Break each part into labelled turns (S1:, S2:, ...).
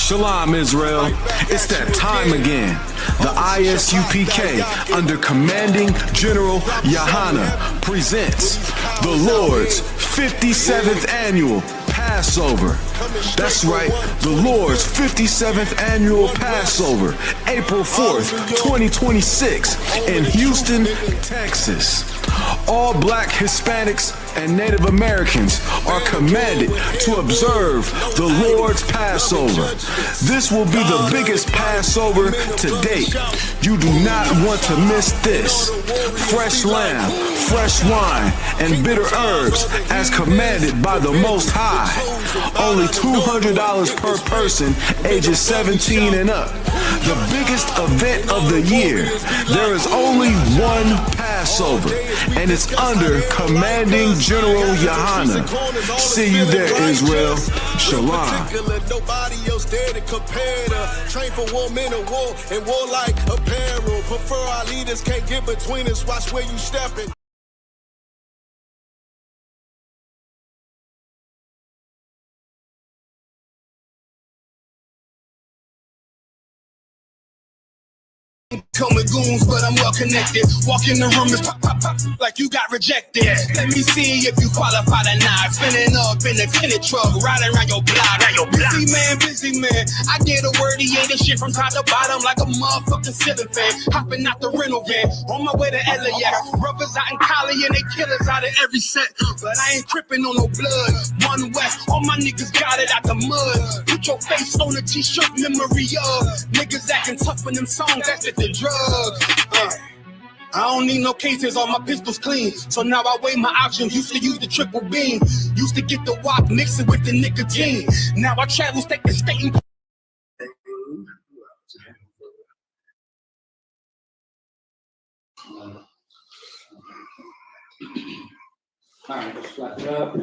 S1: Shalom, Israel. It's that time again. The ISUPK, under Commanding General Yahana, presents the Lord's 57th Annual Passover. That's right, the Lord's 57th Annual Passover, April 4th, 2026, in Houston, Texas. All Black, Hispanics, and Native Americans are commanded to observe the Lord's Passover. This will be the biggest Passover to date. You do not want to miss this. Fresh lamb, fresh wine, and bitter herbs as commanded by the Most High. Only $200 per person, ages 17 and up. The biggest event of the year. There is only one Passover, and it's under Commanding General Yahana. See you there, Israel. Shalom.
S2: Nobody else there to compare to. Train for war, men of war, and warlike apparel. Prefer our leaders, can't get between us. Watch where you stepping. Coming goons, but I'm well connected. Walk in the room and pop, pop, pop, like you got rejected. Let me see if you qualify or not. Spinning up in a tenant truck, riding around your block. Busy man. I get a word, he ate this shit from top to bottom like a motherfucking ceiling fan. Hopping out the rental van, on my way to LAX. Brothers out in Cali and they killers out of every set. But I ain't tripping on no blood. One West, all my niggas got it out the mud. Put your face on a t-shirt, memory of niggas acting tough in them songs, that's it, the drugs. I don't need no cases, all my pistols clean. So now I weigh my options. Used to use the triple beam. Used to get the wop, mix it with the nicotine. Now I travel state to state.
S3: All right, let's clap it up.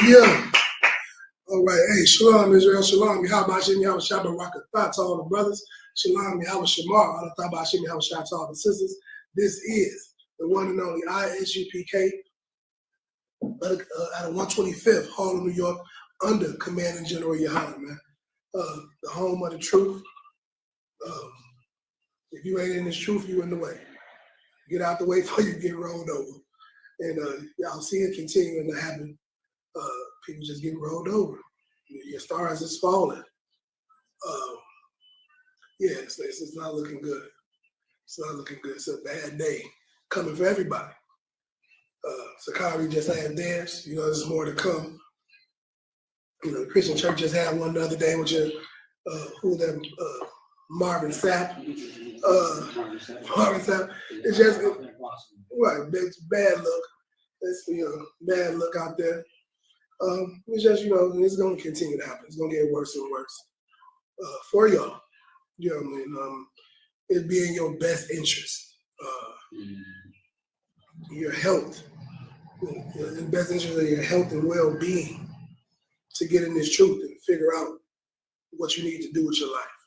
S4: Yeah. All right, hey, Shalom, Israel, Shalom, Yahweh Hashem, Yahweh Shabbat, Rakatah to all the brothers, Shalom, Yahweh Shamar, Alatah Hashem, Yahweh Shabbat to all the sisters. This is the one and only ISUPK out of 125th, Harlem, New York, under Commanding General Yahana, man. The home of the truth. If you ain't in this truth, you in the way. Get out the way before you get rolled over. And y'all see it continuing to happen. People just getting rolled over. Your stars is falling. It's not looking good. It's not looking good. It's a bad day coming for everybody. Sakari just had theirs. You know, there's more to come. You know, the Christian church just had one the other day with your Marvin Sapp. Marvin Sapp. It's just it's bad look. It's bad look out there. It's just, it's going to continue to happen. It's going to get worse and worse for y'all. You know what I mean? It be in your best interest. Your health. In the best interest of your health and well-being to get in this truth and figure out what you need to do with your life.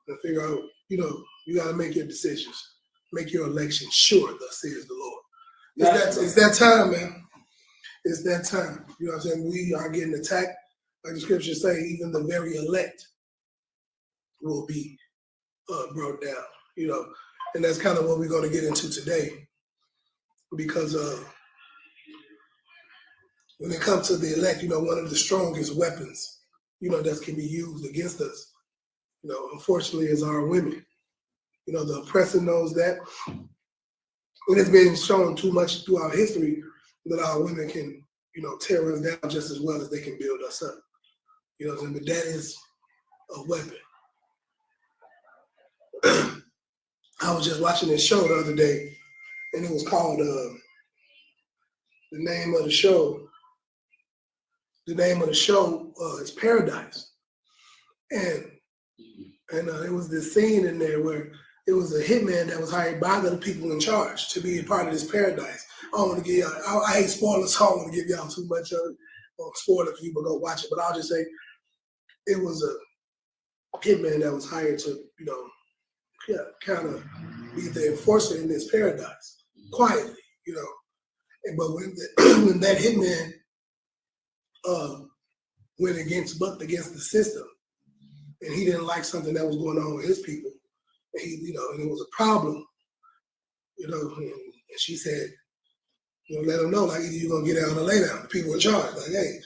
S4: And figure out, you got to make your decisions. Make your election sure, thus says the Lord. It's that time, man. It's that time. You know what I'm saying? We are getting attacked. Like the scriptures say, even the very elect will be brought down, And that's kind of what we're going to get into today. Because when it comes to the elect, one of the strongest weapons, that can be used against us, unfortunately, is our women. The oppressor knows that. And it's been shown too much throughout history that our women can, tear us down just as well as they can build us up. But that is a weapon. I was just watching this show the other day, and it was called, the name of the show is Paradise. And there was this scene in there where it was a hitman that was hired by the people in charge to be a part of this paradise. I don't want to give y'all, I hate spoilers, so I don't want to give y'all too much of it. Or spoil it for you, but go watch it. But I'll just say it was a hitman that was hired to, kind of be the enforcer in this paradise, quietly, But when that hitman bucked against the system, and he didn't like something that was going on with his people, and and it was a problem, and she said, let them know, like, either you're gonna get down or lay down. The people in charge, like, hey,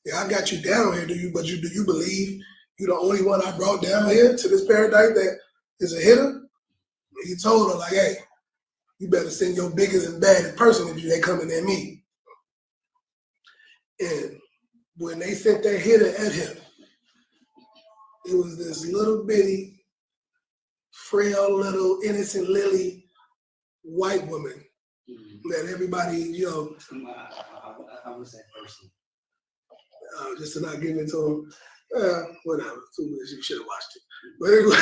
S4: yeah, I got you down here, do you believe you're the only one I brought down here to this paradise that is a hitter? And he told her, like, hey, you better send your biggest and baddest person if they coming at me. And when they sent that hitter at him, it was this little bitty, frail, little, innocent lily white woman that everybody,
S3: I was that person.
S4: Just to not give it to him. Whatever. 2 minutes, you should have watched it. But anyway,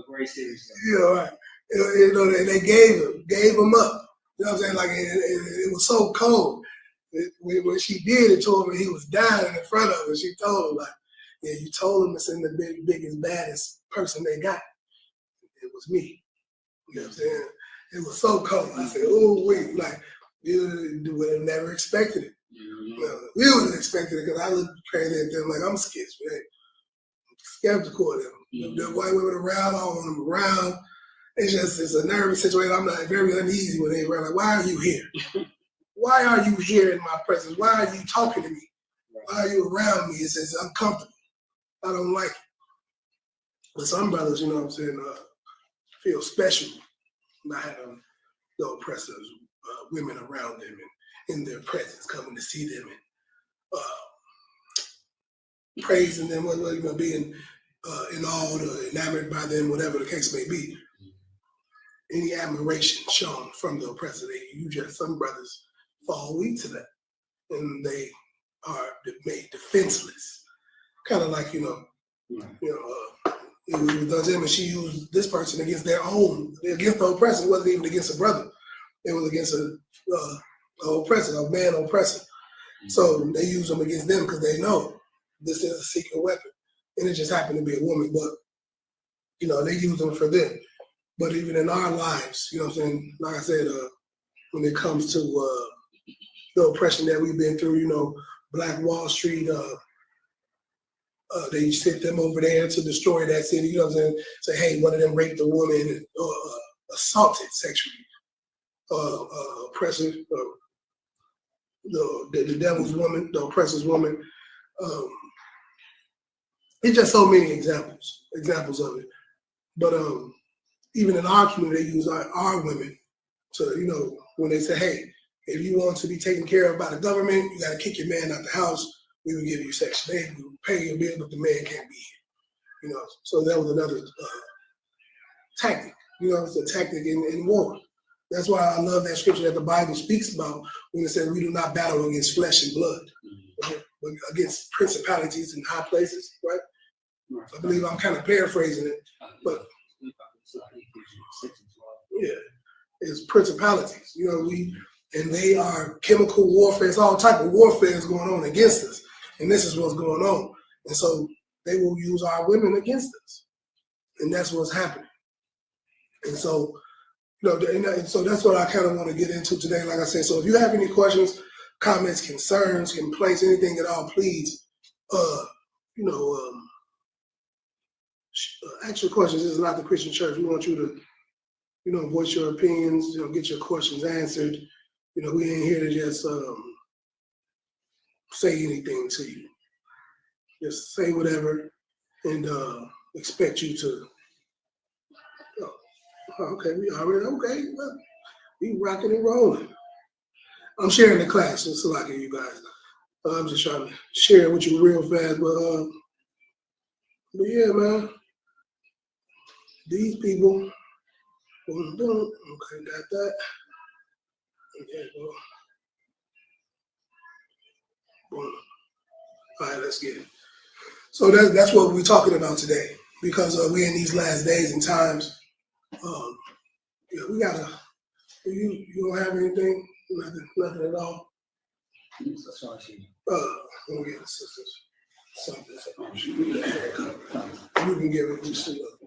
S3: A great series.
S4: right. And they gave him up. You know what I'm saying? Like, it was so cold. When she did it to him and he was dying in front of her, she told him, like, yeah, you told him to send the biggest, baddest person they got. It was me. You know what I'm saying? It was so cold. I said, oh, wait, like, you would have never expected it. We would have expected it because I looked crazy at them like I'm skeptical of them. The white women around, I want them around. It's a nervous situation. I'm not very uneasy when they around. Like, why are you here? Why are you here in my presence? Why are you talking to me? Why are you around me? It's uncomfortable. I don't like it. But some brothers, you know what I'm saying, feel special not having the oppressors, women around them and in their presence, coming to see them and praising them, being in awe or enamored by them, whatever the case may be. Any admiration shown from the oppressor, some brothers fall weak to that, and they are made defenseless. Kind of like, it was them, and she used this person against the oppressor. It wasn't even against a brother. It was against an oppressor, a man oppressor. So they use them against them because they know this is a secret weapon. And it just happened to be a woman, but, they use them for them. But even in our lives, you know what I'm saying, like I said, when it comes to the oppression that we've been through, Black Wall Street, they sent them over there to destroy that city, you know what I'm saying? Say, hey, one of them raped a woman and assaulted sexually. Oppressor, the devil's woman, the oppressor's woman. It's just so many examples of it. But even in our community, they use our women to, when they say, hey, if you want to be taken care of by the government, you got to kick your man out the house. We will give you Section 8, we will pay your bill, but the man can't be here. So that was another tactic. It's a tactic in war. That's why I love that scripture that the Bible speaks about when it says we do not battle against flesh and blood, but against principalities in high places, right? I believe I'm kind of paraphrasing it, but yeah, it's principalities. And they are chemical warfare. It's all type of warfare is going on against us, and this is what's going on. And so they will use our women against us, and that's what's happening. And so, so that's what I kind of want to get into today. Like I said, so if you have any questions, comments, concerns, complaints, anything at all, please, ask your questions. This is not the Christian church. We want you to, voice your opinions, get your questions answered. We ain't here to just say anything to you. Just say whatever and expect you to. Okay, we already okay. Well, we rocking and rolling. I'm sharing the class, so it's like you guys. I'm just trying to share it with you real fast, but yeah, man. These people, okay, got that. Okay, boom. All right, let's get it. So that's what we're talking about today, because we're in these last days and times. We gotta. You don't have anything? Nothing at all. Let me get the sisters something. You can give it just a little.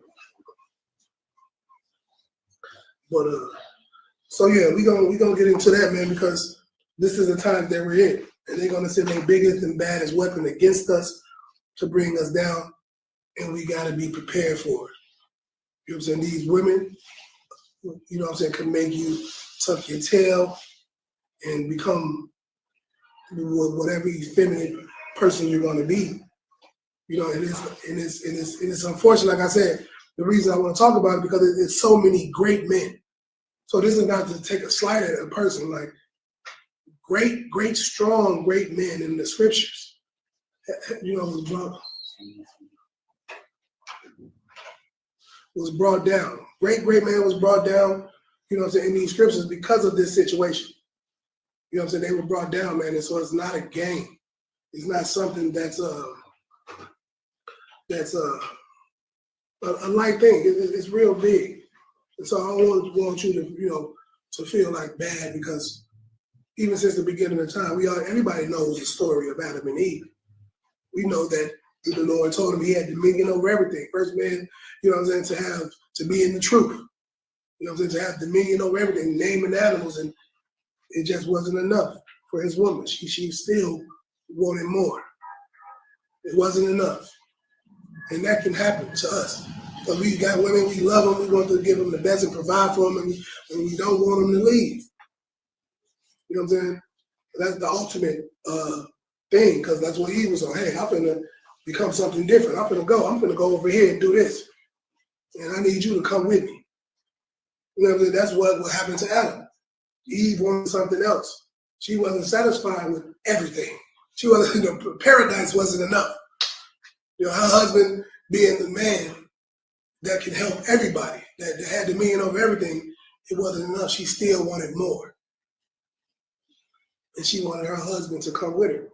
S4: But so yeah, we gonna get into that, man, because this is the time that we're in. And they're gonna send their biggest and baddest weapon against us to bring us down, and we gotta be prepared for it. You know what I'm saying? These women, you know what I'm saying, can make you tuck your tail and become whatever effeminate person you're gonna be. You know, and it's unfortunate, like I said, the reason I want to talk about it because it's so many great men. So this is not to take a slight at a person, like great, strong, great men in the scriptures. You know, was brought down. Great man was brought down, you know what I'm saying, in these scriptures because of this situation. You know what I'm saying? They were brought down, man, and so it's not a game. It's not something that's a light thing. It's real big. And so I don't want you to, you know, to feel like bad because even since the beginning of time, everybody knows the story of Adam and Eve. We know that the Lord told him he had dominion over everything. First man, you know what I'm saying, to be in the truth. You know what I'm saying, to have dominion over everything, naming animals, and it just wasn't enough for his woman. She still wanted more. It wasn't enough. And that can happen to us. Because we got women, we love them, we want to give them the best and provide for them, and we don't want them to leave. You know what I'm saying? That's the ultimate thing, because that's what he was on. Hey, I'm finna become something different. I'm finna go over here and do this. And I need you to come with me. You know what I'm saying? That's what happened to Adam. Eve wanted something else. She wasn't satisfied with everything. She wasn't, you know, paradise wasn't enough. You know, her husband being the man that can help everybody, that had dominion over everything, it wasn't enough. She still wanted more. And she wanted her husband to come with her.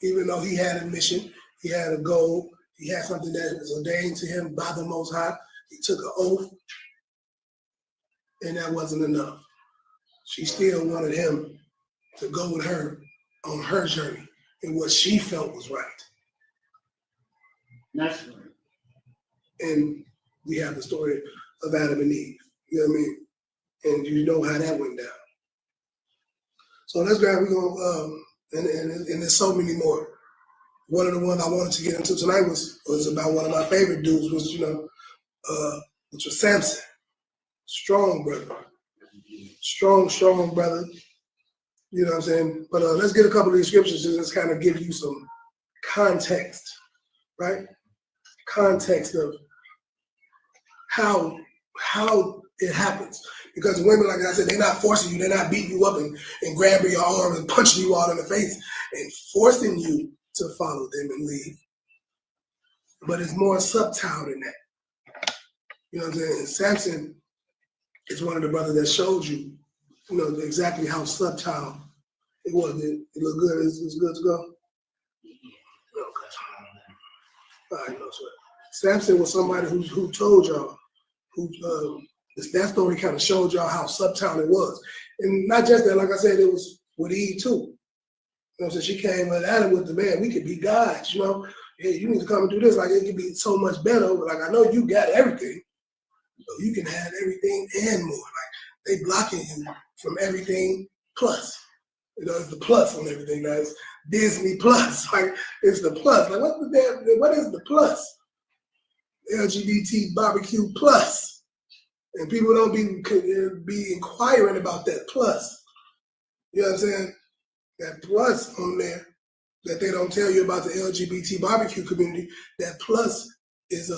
S4: Even though he had a mission, he had a goal, he had something that was ordained to him by the Most High. He took an oath, and that wasn't enough. She still wanted him to go with her on her journey and what she felt was right.
S3: That's right.
S4: And we have the story of Adam and Eve. You know what I mean? And you know how that went down. So that's great. We're gonna and there's so many more. One of the ones I wanted to get into tonight was about one of my favorite dudes, was, you know, which was Samson. Strong brother. Strong brother. You know what I'm saying? But let's get a couple of these scriptures to just kind of give you some context, right? Context of how it happens. Because women, like I said, they're not forcing you, they're not beating you up and grabbing your arm and punching you all in the face and forcing you to follow them and leave. But it's more subtle than that. You know what I'm saying? And Samson is one of the brothers that showed you, you know, exactly how subtle it was. It looked good. It's good to go. All right, no sweat. Samson was somebody who told y'all, that story kind of showed y'all how subtle it was. And not just that, like I said, it was with Eve too. You know, so she came with Adam with the man, we could be gods, you know. Hey, you need to come and do this. Like, it could be so much better. But like, I know you got everything. So you can have everything and more. Like, they blocking you from everything plus. You know, it's the plus on everything. Now it's Disney Plus. Like, it's the plus. Like, what is the plus? LGBT barbecue plus. And people don't be inquiring about that plus. You know what I'm saying? That plus on there that they don't tell you about the LGBT barbecue community, that plus is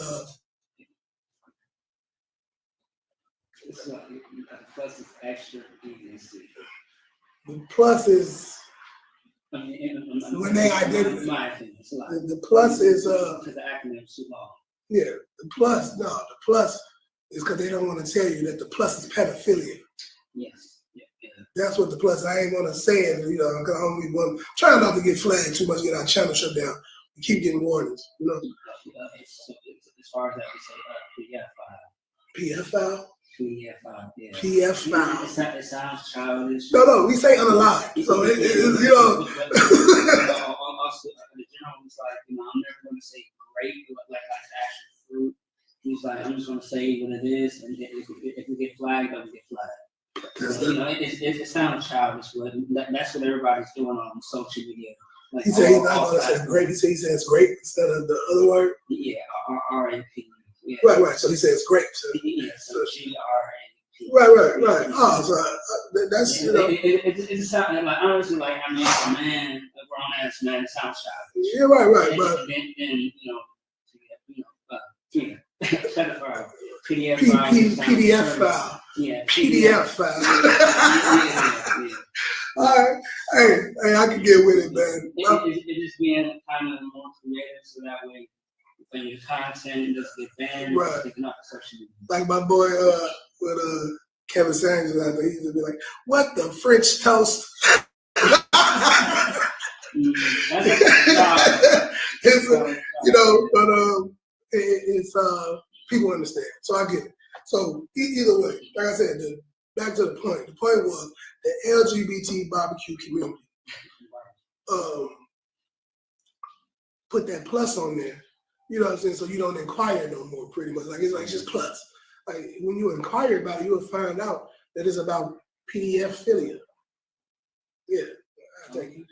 S3: Plus is extra easy.
S4: the plus is
S3: I mean,
S4: when they identify.
S3: My opinion, it's a lot.
S4: The plus is
S3: because the acronym is too long.
S4: yeah, the plus is because they don't want to tell you that the plus is pedophilia.
S3: Yes. Yeah.
S4: That's what the plus. I ain't gonna say it, you know, because I don't really want. Trying not to get flagged too much, get our channel shut down. We keep getting warnings, you know.
S3: As far as that, we say
S4: PF file.
S3: PF5, yeah.
S4: PF file.
S3: It sounds childish.
S4: No, we say unalive. So it you know.
S3: Also, the general was like, you know, I'm never going to say grape like actual fruit. He's like, I'm just going to say what it is, and if we get flagged, I'm going to get flagged. You know, it sounds childish, but that's what everybody's doing on social media. Like,
S4: he said he's not going to say grape. He says grape instead of the other word.
S3: Yeah, R-A-P. Yeah.
S4: Right. So he says grape. So.
S3: Yeah, so G-R-A-P.
S4: Right. Oh, so that's,
S3: you know. It just sounds like, honestly, like, I mean, a man, a grown ass man, it sounds childish.
S4: Yeah, right.
S3: But then, pedophile. PDF file. Yeah.
S4: PDF file. Yeah. All right. Hey, I can get with it, man.
S3: It just being kind of more creative, so that way, when your content doesn't get banned,
S4: right.
S3: It's not social media.
S4: Like my boy, with Kevin Samuels out there, he used to be like, "What the French toast?" It's people understand, so I get it. So either way, like I said, back to the point. The point was the LGBT barbecue community put that plus on there. You know what I'm saying? So you don't inquire no more, pretty much. Like it's just plus. Like when you inquire about it, you'll find out that it's about PDF philia. Yeah, I take it.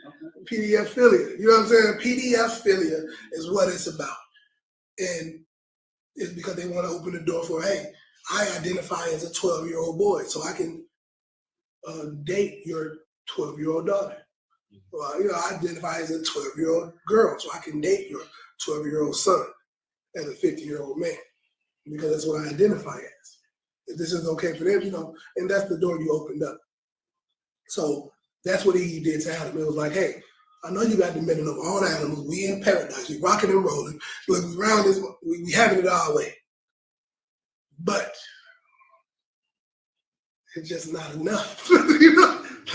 S4: PDF philia. You know what I'm saying? PDF philia is what it's about. And it's because they want to open the door for, hey, I identify as a 12-year-old boy, so I can date your 12-year-old daughter. Or, I identify as a 12-year-old girl, so I can date your 12-year-old son as a 50-year-old man, because that's what I identify as. If this is okay for them, and that's the door you opened up. So that's what he did to Adam. It was like, hey, I know you got dominion over all the animals. We in paradise. We rocking and rolling. Look, we around this. We having it our way. But it's just not enough.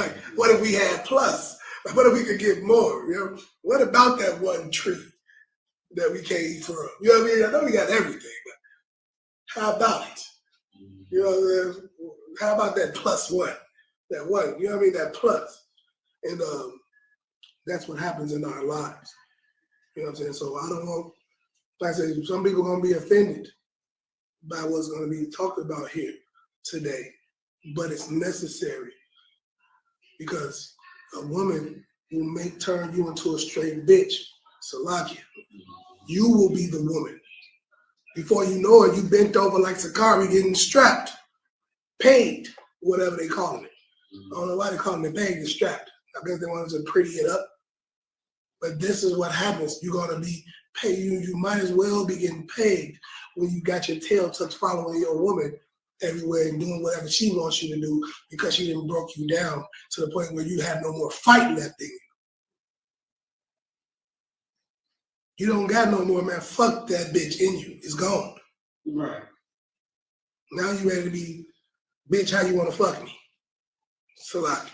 S4: Like, what if we had plus? Like, what if we could get more? What about that one tree that we can't eat from? You know what I mean? I know we got everything, but how about it? You know what I'm saying? How about that plus one? That one, you know what I mean? That plus. And that's what happens in our lives. You know what I'm saying? So I don't want, like I said, some people are going to be offended by what's going to be talked about here today, but it's necessary because a woman will turn you into a straight bitch. Salakia. You will be the woman. Before you know it, you bent over like Sakari getting strapped, paid, whatever they call it. I don't know why they call it paid and strapped. I guess they wanted to pretty it up. But this is what happens. You're going to be paid. You might as well be getting paid when you got your tail tucked following your woman everywhere and doing whatever she wants you to do because she didn't broke you down to the point where you have no more fight left in you. You don't got no more, man. Fuck that bitch in you. It's gone.
S3: Right.
S4: Now you ready to be, bitch, how you want to fuck me? Salaki.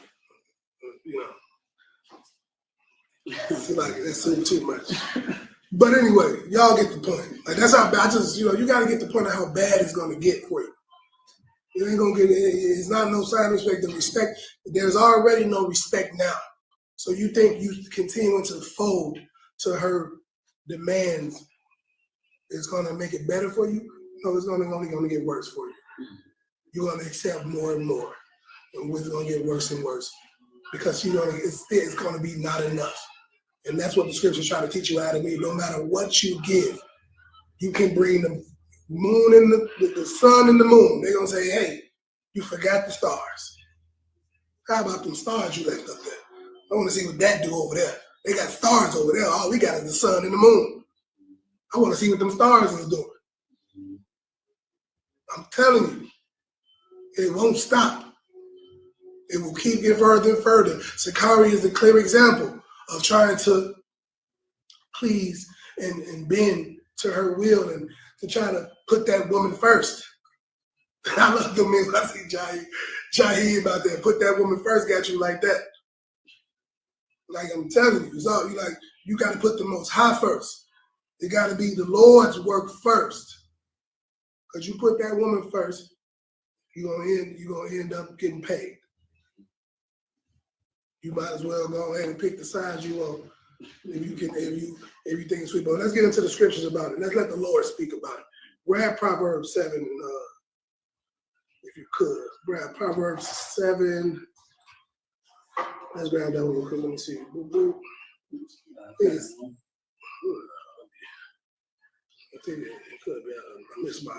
S4: Salaki, that's too much. But anyway, y'all get the point. Like that's how bad, you got to get the point of how bad it's going to get for you. It ain't going to get, it's not no sign of respect and respect. There's already no respect now. So you think you continuing to fold to her demands is going to make it better for you? No, it's only going to get worse for you. You're going to accept more and more. And it's going to get worse and worse because it's going to be not enough. And that's what the scriptures try to teach you how to be. No matter what you give, you can bring the moon and the sun and the moon. They're going to say, hey, you forgot the stars. How about them stars you left up there? I want to see what that do over there. They got stars over there. All we got is the sun and the moon. I want to see what them stars is doing. I'm telling you, it won't stop. It will keep getting further and further. Sakari is a clear example of trying to please and bend to her will and to try to put that woman first. I love the men. I see Jahi about that. Put that woman first, got you like that. Like I'm telling you, it's all you got to put the Most High first. It got to be the Lord's work first. Because you put that woman first, you're gonna end up getting paid. You might as well go ahead and pick the size you want if you think it's sweet. But let's get into the scriptures about it. Let's let the Lord speak about it. We're at Proverbs 7, and if you could. Grab Proverbs 7. Let's grab that one real quick. Let me see. Boop, boop. Yes. I think it could be. I missed my.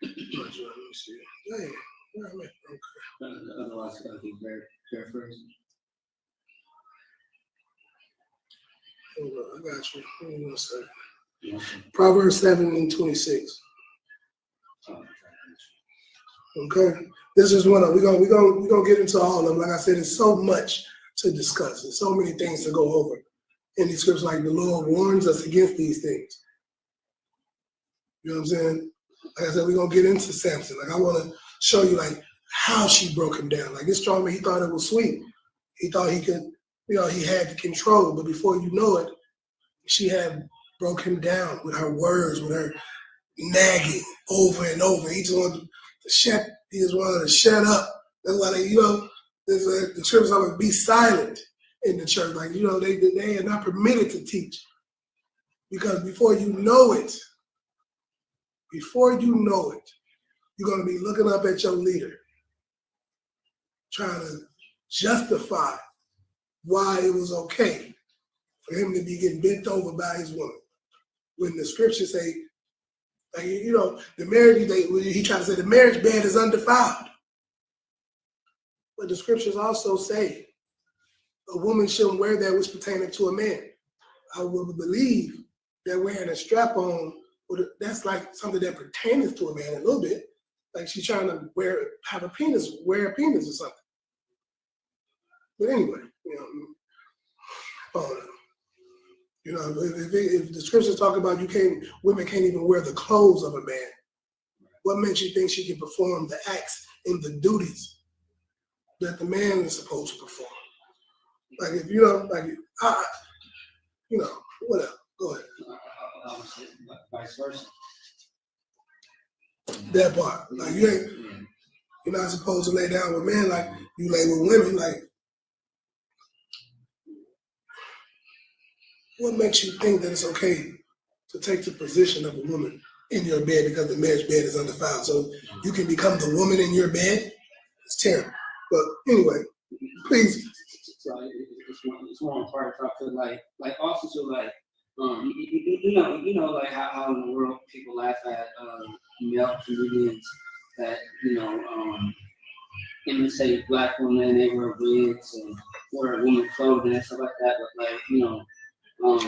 S4: Let me see. Dang. Where am I? Okay.
S3: Otherwise, I think very first.
S4: Hold on, I got you. Hold on a second.
S3: Yeah.
S4: Proverbs 7:26. Okay. This is one of we're gonna get into all of them. Like I said, there's so much to discuss. There's so many things to go over in these scriptures. Like the Lord warns us against these things. You know what I'm saying? Like I said, we're gonna get into Samson. Like I want to show you like how she broke him down. Like this strong man, he thought it was sweet. He thought he could, he had the control. But before you know it, she had broke him down with her words, with her nagging over and over. He just wanted to shut. He just wanted to shut up. That's why they, the scriptures are like, be silent in the church. Like they are not permitted to teach because before you know it, you're going to be looking up at your leader, trying to justify why it was okay for him to be getting bent over by his woman. When the scriptures say, like, the marriage, he tried to say the marriage bed is undefiled. But the scriptures also say a woman shouldn't wear that which pertaineth to a man. I would believe that wearing a strap on, that's like something that pertains to a man a little bit. Like she's trying to wear a penis or something. But anyway, if the scriptures talk about women can't even wear the clothes of a man, what makes you think she can perform the acts and the duties that the man is supposed to perform? Like whatever. Go ahead.
S3: Vice versa.
S4: That part. Like you're not supposed to lay down with men like you lay with women. Like what makes you think that it's okay to take the position of a woman in your bed because the marriage bed is undefiled? So you can become the woman in your bed? It's terrible. But anyway, please.
S3: So it's more important to talk to like also to like like how in the world people laugh at male comedians that imitate black women, they wear wigs and wear women clothing and stuff like that. But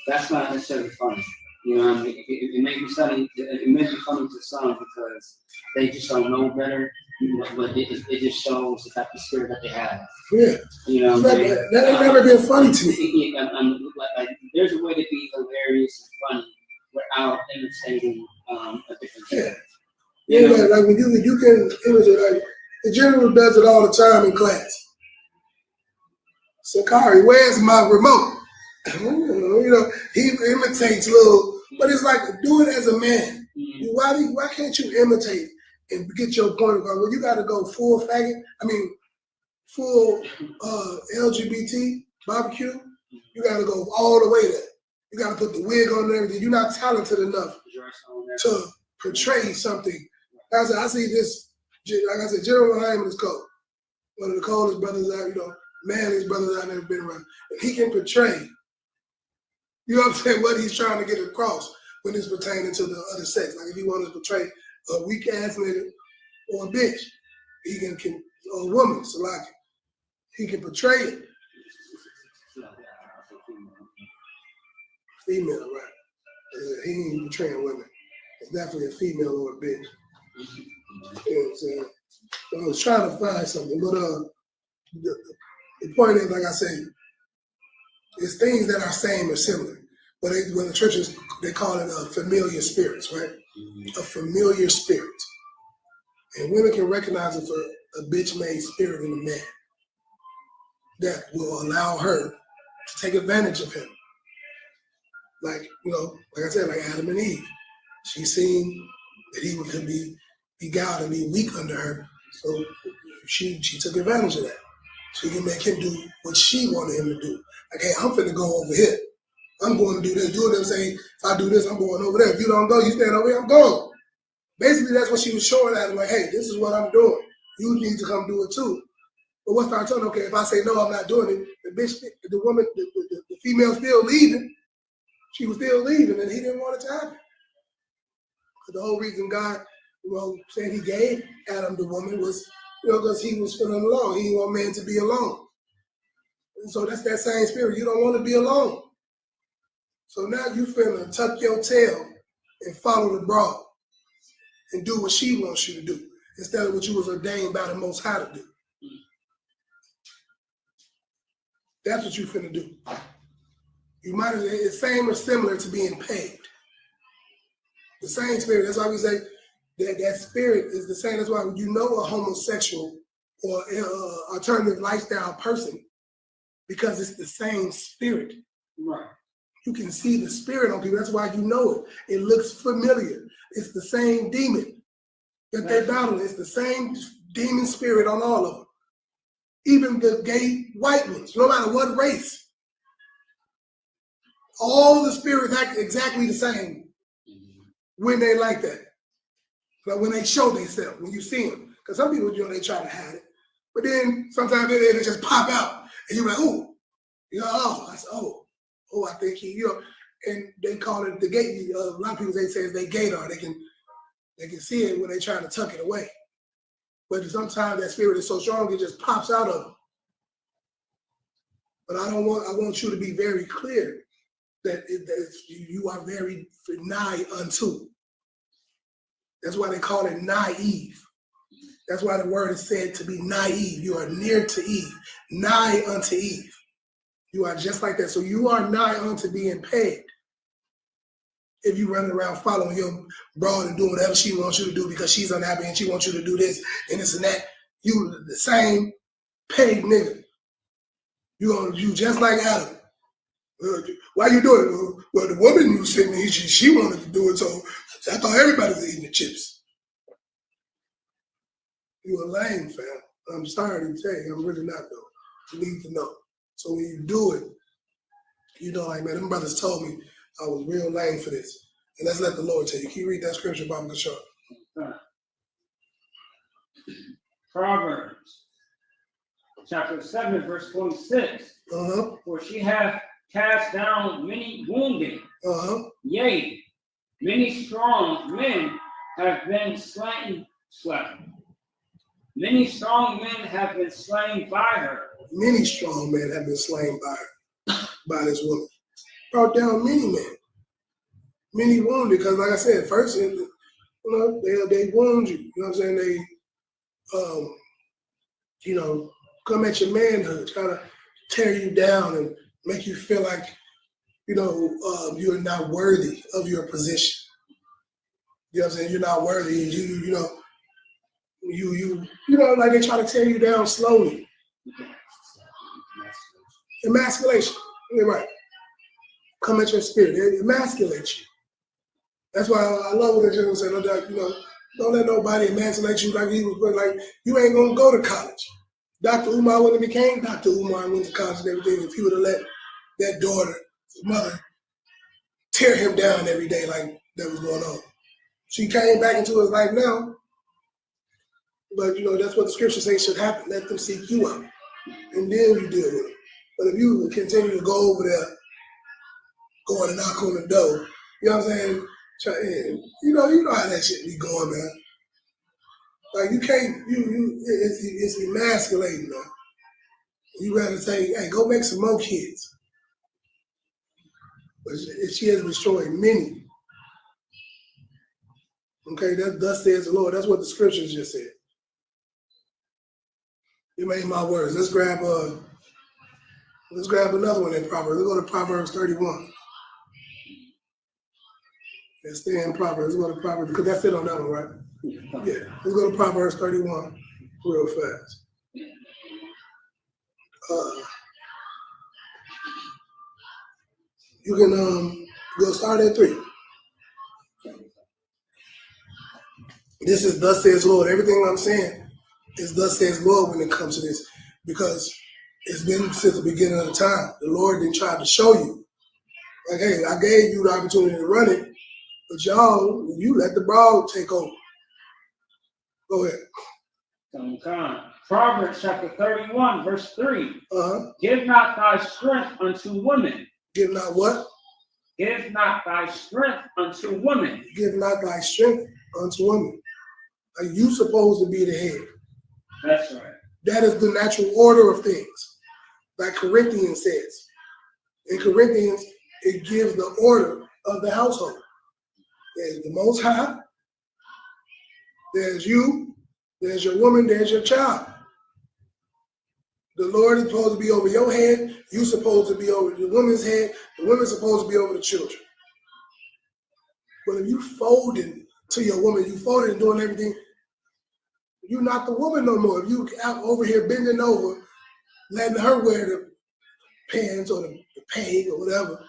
S3: that's not necessarily funny. It may be funny. It may be funny to some because they just don't know better. But it just shows the type of spirit that they have.
S4: Yeah. That ain't never been funny to me.
S3: Like, there's a way to be hilarious and funny without imitating a different gender.
S4: Like when you can imitate, like the general does it all the time in class. Sakari, where's my remote? He imitates little, but it's like do it as a man. Mm-hmm. Why can't you imitate and get your point across? Well, you got to go full faggot. Full LGBT barbecue. You got to go all the way there. You got to put the wig on and everything. You're not talented enough to portray something. I see this. Like I said, General Hyman is cold. One of the coldest brothers manliest brothers I've ever been around. And he can portray. You know what I'm saying? What he's trying to get across when it's pertaining to the other sex. Like if he wants to portray a weak ass nigga or a bitch, he can or a woman, so like he can portray it. Female, right? He ain't portraying women. It's definitely a female or a bitch. You know what I'm saying? So I was trying to find something, but the point is, like I said, it's things that are same or similar. But when the churches, they call it a familiar spirits, right? Mm-hmm. A familiar spirit. And women can recognize it for a bitch-made spirit in a man that will allow her to take advantage of him. Like, like I said, like Adam and Eve. She seen that he could be beguiled and be weak under her. So she took advantage of that. She can make him do what she wanted him to do. Like, hey, I'm finna go over here. I'm going to do this. Do what I'm saying. If I do this, I'm going over there. If you don't go, you stand over here, I'm going. Basically, that's what she was showing at him, like, hey, this is what I'm doing. You need to come do it too. But what's I telling? Okay, if I say no, I'm not doing it. The bitch, the woman, the female still leaving. She was still leaving, and he didn't want it to happen. But the whole reason God, said He gave Adam the woman was, because he was feeling alone. He didn't want man to be alone. And so that's that same spirit. You don't want to be alone. So now you finna tuck your tail and follow the broad and do what she wants you to do instead of what you was ordained by the Most High to do. That's what you finna do. You might as well, it's same or similar to being paid. The same spirit. That's why we say that spirit is the same. That's why when you know a homosexual or alternative lifestyle person, because it's the same spirit.
S3: Right.
S4: You can see the spirit on people. That's why you know it. It looks familiar. It's the same demon that they battle. It's the same demon spirit on all of them. Even the gay white ones, no matter what race. All the spirits act exactly the same when they like that. But when they show themselves, when you see them. Because some people, they try to hide it. But then sometimes they just pop out. And you're like, ooh. I think he, and they call it the gate. A lot of people, they say they gaydar. They can see it when they're trying to tuck it away. But sometimes that spirit is so strong, it just pops out of them. But I want you to be very clear that you are very nigh unto. That's why they call it naive. That's why the word is said to be naive. You are near to Eve, nigh unto Eve. You are just like that. So you are nigh unto being paid. If you run around following your broad and doing whatever she wants you to do because she's unhappy and she wants you to do this and this and that, you the same paid nigga. You just like Adam. Why you doing it? Well, the woman you sent me, she wanted to do it, so I thought everybody was eating the chips. You a lame, fam. I'm sorry to tell you, I'm really not though. You need to know. So when you do it, like, man, them brothers told me I was real lame for this. And let's let the Lord tell you. Can you read that scripture, Baba Kishore?
S3: Proverbs, chapter 7, verse 26. For she hath cast down many wounded. Yea, many strong men have been slain. Many strong men have been slain by her.
S4: Many strong men have been slain by her, by this woman. Brought down many men. Many wounded, because like I said, first, they wound you. You know what I'm saying? They, come at your manhood, try to tear you down and make you feel like, you're not worthy of your position. You know what I'm saying? You're not worthy. Like they try to tear you down slowly. Emasculation. You're right. Come at your spirit. They emasculate you. That's why I love what the general said. Don't let nobody emasculate you like he was, like you ain't gonna go to college. Dr. Umar wouldn't have became Dr. Umar and went to college and everything if he would have let that daughter, his mother, tear him down every day like that was going on. She came back into his life now, but that's what the scripture says should happen. Let them seek you out, and then you deal with it. But if you continue to go over there, going and knock on the door, you know what I'm saying? You know how that shit be going, man. Like you can't, it's emasculating, man. You rather say, hey, go make some more kids. But she has destroyed many. Okay, thus says the Lord. That's what the scriptures just said. You made my words. Let's grab another one in Proverbs. Let's go to Proverbs 31. Let's stay in Proverbs. Let's go to Proverbs, because that's it on that one, right? Yeah. Let's go to Proverbs 31 real fast. You can go start at 3. This is thus says Lord. Everything I'm saying is thus says Lord when it comes to this, because it's been since the beginning of the time. The Lord didn't try to show you. Like, hey, I gave you the opportunity to run it, but y'all, you let the broad take over. Go ahead.
S5: Proverbs chapter 31, verse 3. Give not thy strength unto women.
S4: Give not what?
S5: Give not thy strength unto women.
S4: Give not thy strength unto women. Are you supposed to be the head?
S5: That's right.
S4: That is the natural order of things. Like Corinthians says. In Corinthians, it gives the order of the household. There's the Most High. There's you. There's your woman. There's your child. The Lord is supposed to be over your head. You're supposed to be over the woman's head. The woman's supposed to be over the children. But if you folding to your woman, you folding and doing everything, you're not the woman no more. If you out over here bending over, letting her wear the pants or the peg or whatever,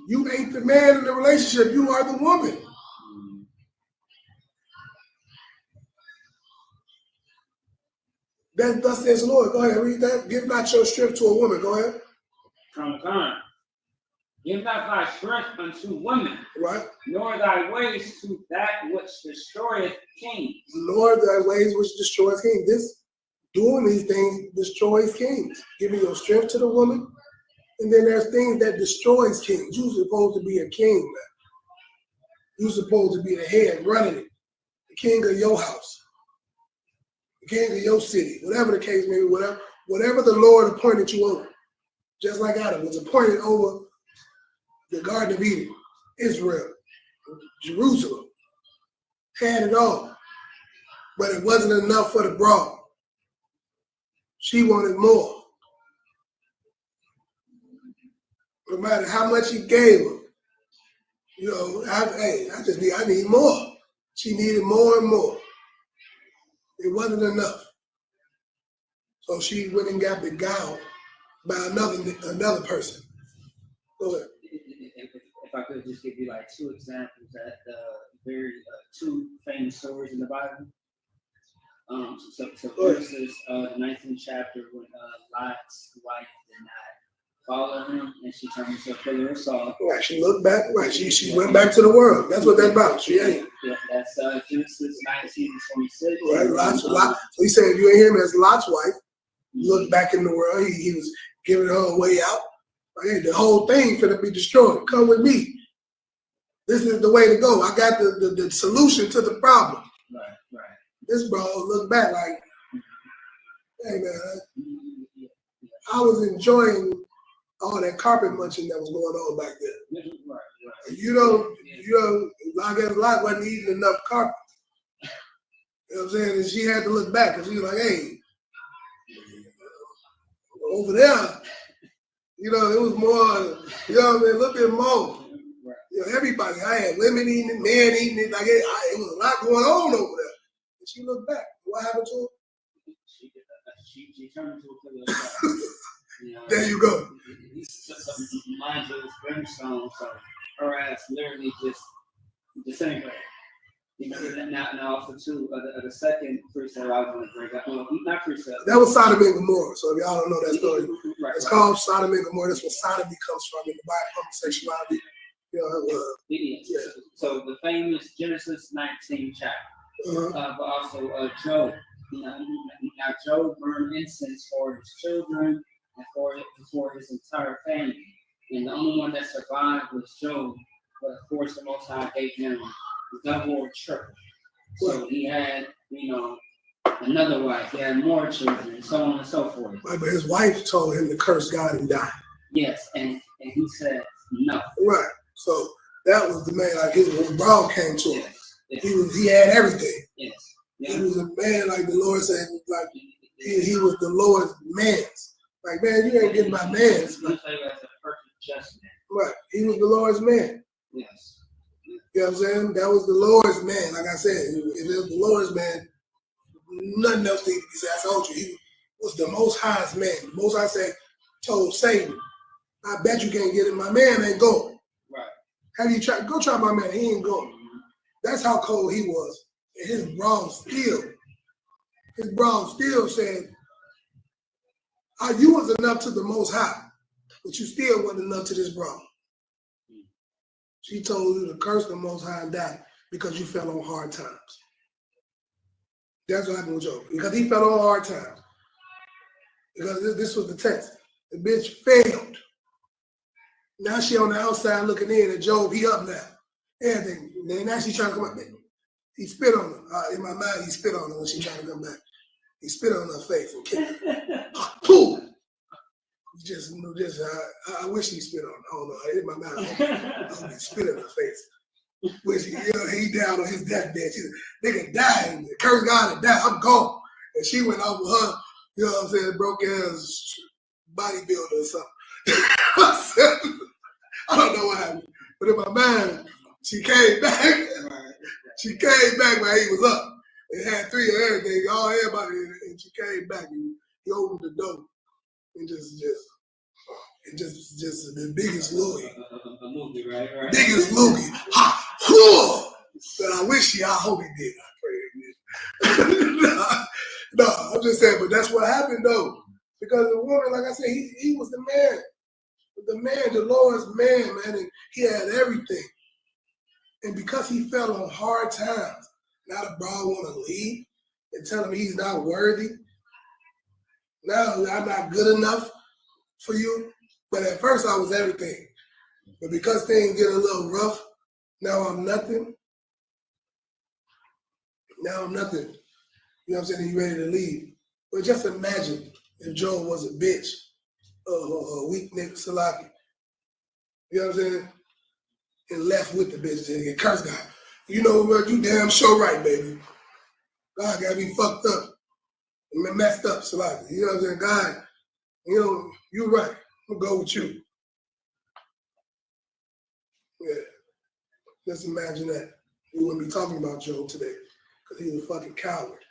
S4: you ain't the man in the relationship. You are the woman. Thus says the Lord. Go ahead, read that. Give not your strength to a woman. Go ahead.
S5: Give not thy strength unto women,
S4: Right.
S5: nor thy ways to that which destroyeth kings.
S4: Nor thy ways which destroys kings. This doing these things destroys kings. Giving your strength to the woman. And then there's things that destroys kings. You're supposed to be a king, man. You're supposed to be the head running it. The king of your house. The king of your city. Whatever the case may be, whatever the Lord appointed you over. Just like Adam was appointed over the Garden of Eden, Israel, Jerusalem. Had it all. But it wasn't enough for the broad. She wanted more. No matter how much he gave her, you know, I need more. She needed more and more. It wasn't enough. So she went and got beguiled by another person. Go ahead.
S3: If I could just give you like two examples that very two famous stories in the Bible. So Genesis, the 19th chapter, when Lot's wife did not follow him, and she turned into a pillar of salt.
S4: Right, she looked back. Right, she went back to the world. That's what that's about. She ain't.
S3: Yeah, that's Genesis 19:26.
S4: Right, Lot. So he said, if you ain't him as Lot's wife, look back in the world. He was giving her a way out. Like, hey, the whole thing finna be destroyed. Come with me. This is the way to go. I got the solution to the problem.
S3: Right.
S4: This bro looked back like, hey man, I was enjoying all that carpet munching that was going on back there.
S3: Right.
S4: You know, I guess Lot wasn't eating enough carpet. You know what I'm saying? And she had to look back because she was like, hey, over there, you know, it was more, you know what I mean, a little bit more. You know, everybody, I had women eating it, men eating it, like it was a lot going on over there. And she looked back. What happened to her?
S3: She turned into a pillar of salt. You know,
S4: there you go.
S3: Mine was brimstone, so her ass literally just disintegrated. You know, now also too, the second precept I was going to bring up, well, not precept.
S4: That was Sodom and Gomorrah. So if y'all don't know that story,
S3: Right,
S4: it's called Sodom and Gomorrah. That's where sodomy comes from in the Bible, homosexuality. You know,
S3: yeah. So the famous Genesis 19 chapter, but also Job. You know, now Job burned incense for his children and for his entire family. And the only one that survived was Job. But of course, the Most High gave him double or triple. So he had, you know, another wife. He had more children, and so on and so forth.
S4: Right, but his wife told him to curse God and die.
S3: Yes, and he said no.
S4: Right. So that was the man. Like his broad came to him.
S3: Yes.
S4: He had everything.
S3: Yes.
S4: He was a man, like the Lord said, like he was the Lord's man's. Like, man, you ain't getting my man's. Like,
S3: That's a perfect just man.
S4: right. He was the Lord's man.
S3: Yes.
S4: You know what I'm saying? That was the Lord's man. Like I said, if it was the Lord's man, nothing else needed to be said. I told you, he was the Most High's man. The Most High said, told Satan, I bet you can't get it. My man ain't going.
S3: Right.
S4: Have you tried? Go try my man. He ain't going. That's how cold he was. And his brawn still said, you was enough to the Most High, but you still wasn't enough to this brawn. She told you to curse the Most High and die because you fell on hard times. That's what happened with Job. Because he fell on hard times. Because this was the test. The bitch failed. Now she on the outside looking in at Job. He up now. Everything. And now she trying to come up. He spit on her. In my mind, he spit on her when she trying to come back. He spit on her face and kicked her. Pooh! I wish he spit on her. I don't know. In my mind, he spit in her face. Which he down on his deathbed. She said, nigga died. Curse God and die. I'm gone. And she went off with her, you know what I'm saying, broke ass bodybuilder or something. I don't know what happened. But in my mind, she came back. She came back when he was up. It had 3 of everything, everybody, and she came back and he opened the door and just the biggest loogie.
S3: Right.
S4: Biggest loogie. Ha! Whoa! But I hope he did. I pray he did. No, I'm just saying, but that's what happened though. Because the woman, like I said, he was the man. The Lord's man, and he had everything. And because he fell on hard times, now the broad want to leave and tell him he's not worthy. Now I'm not good enough for you. But at first I was everything. But because things get a little rough, now I'm nothing. Now I'm nothing. You know what I'm saying? You ready to leave. But just imagine if Job was a bitch, a weak nigga, Salaki. You know what I'm saying? And left with the bitch and cursed God. You know what? You damn sure right, baby. God got me fucked up and messed up, Salaki. You know what I'm saying? God, you're right. I'm gonna go with you. Yeah. Just imagine that. We wouldn't be talking about Job today because he was a fucking coward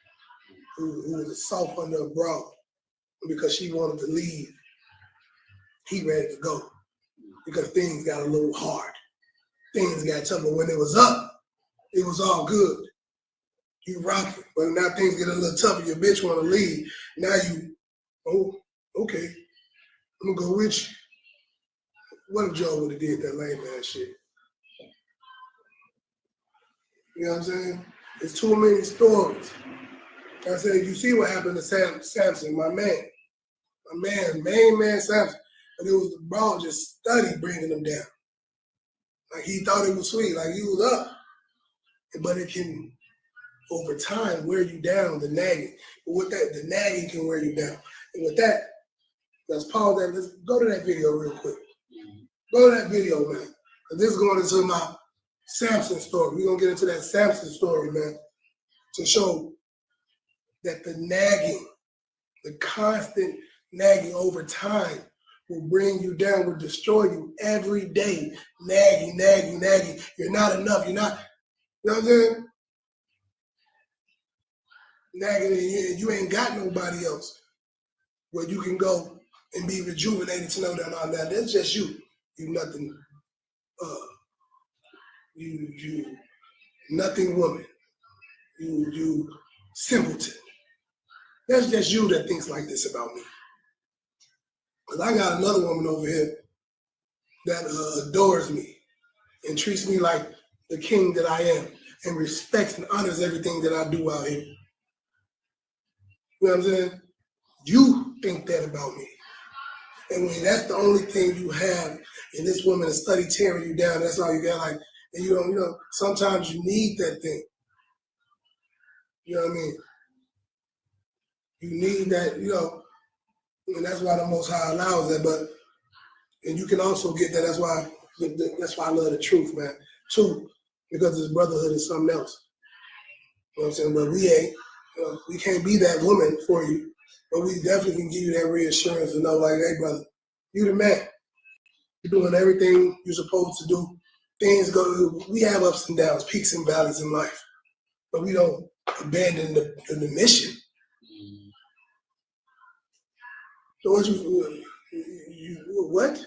S4: who was a soft under a broad. And because she wanted to leave, he ready to go because things got a little hard. Things got tough, but when it was up, it was all good. You rocking. But now things get a little tougher. Your bitch want to leave. Now okay. I'm gonna go with you. What if Joe would have did that lame ass shit? You know what I'm saying? There's too many stories. Like I said, you see what happened to Samson, my man, main man Samson. But it was the bro just studied bringing him down. Like he thought it was sweet, like he was up. But it can, over time, wear you down, the nagging. But with that, the nagging can wear you down. And with that, let's pause that. Let's go to that video real quick. Go to that video, man. And this is going into my Samson story. We're going to get into that Samson story, man, to show that the nagging, the constant nagging over time will bring you down, will destroy you every day. Nagging. You're not enough. You're not, you know what I'm saying? Nagging, and you ain't got nobody else where you can go and be rejuvenated to know that all that. That's just you. You nothing. You nothing woman. You simpleton. That's just you that thinks like this about me. Because I got another woman over here that adores me and treats me like the king that I am and respects and honors everything that I do out here. You know what I'm saying? You think that about me. And when that's the only thing you have, and this woman is study tearing you down, that's all you got, like, and you don't, sometimes you need that thing. You know what I mean? You need that, and that's why the Most High allows that, and you can also get that, that's why I love the truth, man. Too, because this brotherhood is something else. You know what I'm saying? But we ain't, we can't be that woman for you, but we definitely can give you that reassurance to know, like, hey, brother, you the man. You're doing everything you're supposed to do. Things go, we have ups and downs, peaks and valleys in life, but we don't abandon the mission. So what?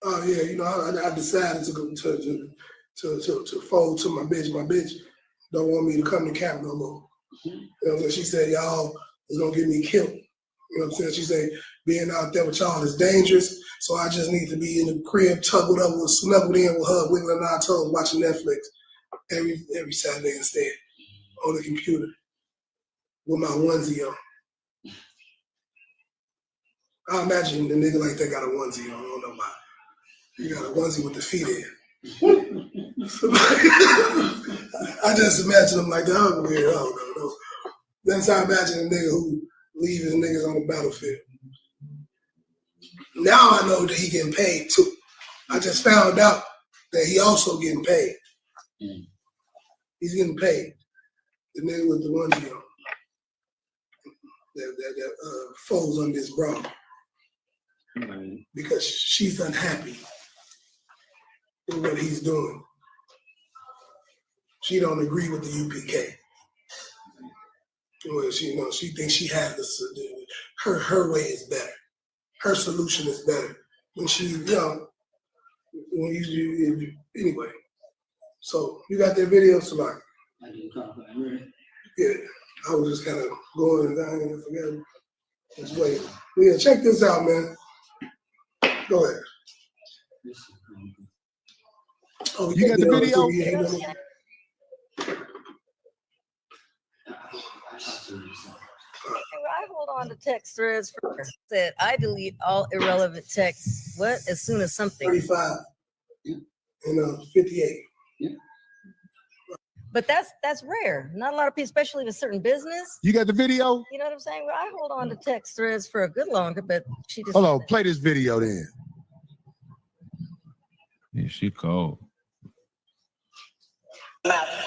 S4: Oh yeah, I decided to go to fold to my bitch. My bitch don't want me to come to camp no more. You know what I'm saying? She said y'all is gonna get me killed. You know what I'm saying? She said being out there with y'all is dangerous, so I just need to be in the crib, snuggled in with her, wiggling our toes, watching Netflix every Saturday instead on the computer with my onesie on. I imagine the nigga like that got a onesie on. I don't know why. He got a onesie with the feet in. I just imagine him like that. I'm weird. I don't know. That's how I imagine a nigga who leave his niggas on the battlefield. Now I know that he getting paid too. I just found out that he also getting paid. He's getting paid. The nigga with the onesie on. That folds under his bra. Because she's unhappy with what he's doing. She don't agree with the UPK. Well, she thinks she has this. Her way is better. Her solution is better. When anyway. So you got that video, Salaki?
S3: I didn't call it. Really?
S4: Yeah, I was just kind of going and dying and forgetting. Just wait. Yeah, check this out, man. Go ahead. Oh,
S6: You got the video?
S7: I hold on to text threads for said I delete all irrelevant texts. What? As soon as something.
S4: 35 and 58.
S7: But that's rare. Not a lot of people, especially with certain business.
S6: You got the video?
S7: You know what I'm saying? Well, I hold on to text threads for a good longer, but she just
S6: Hold on, play this video then.
S8: Yeah, she cold.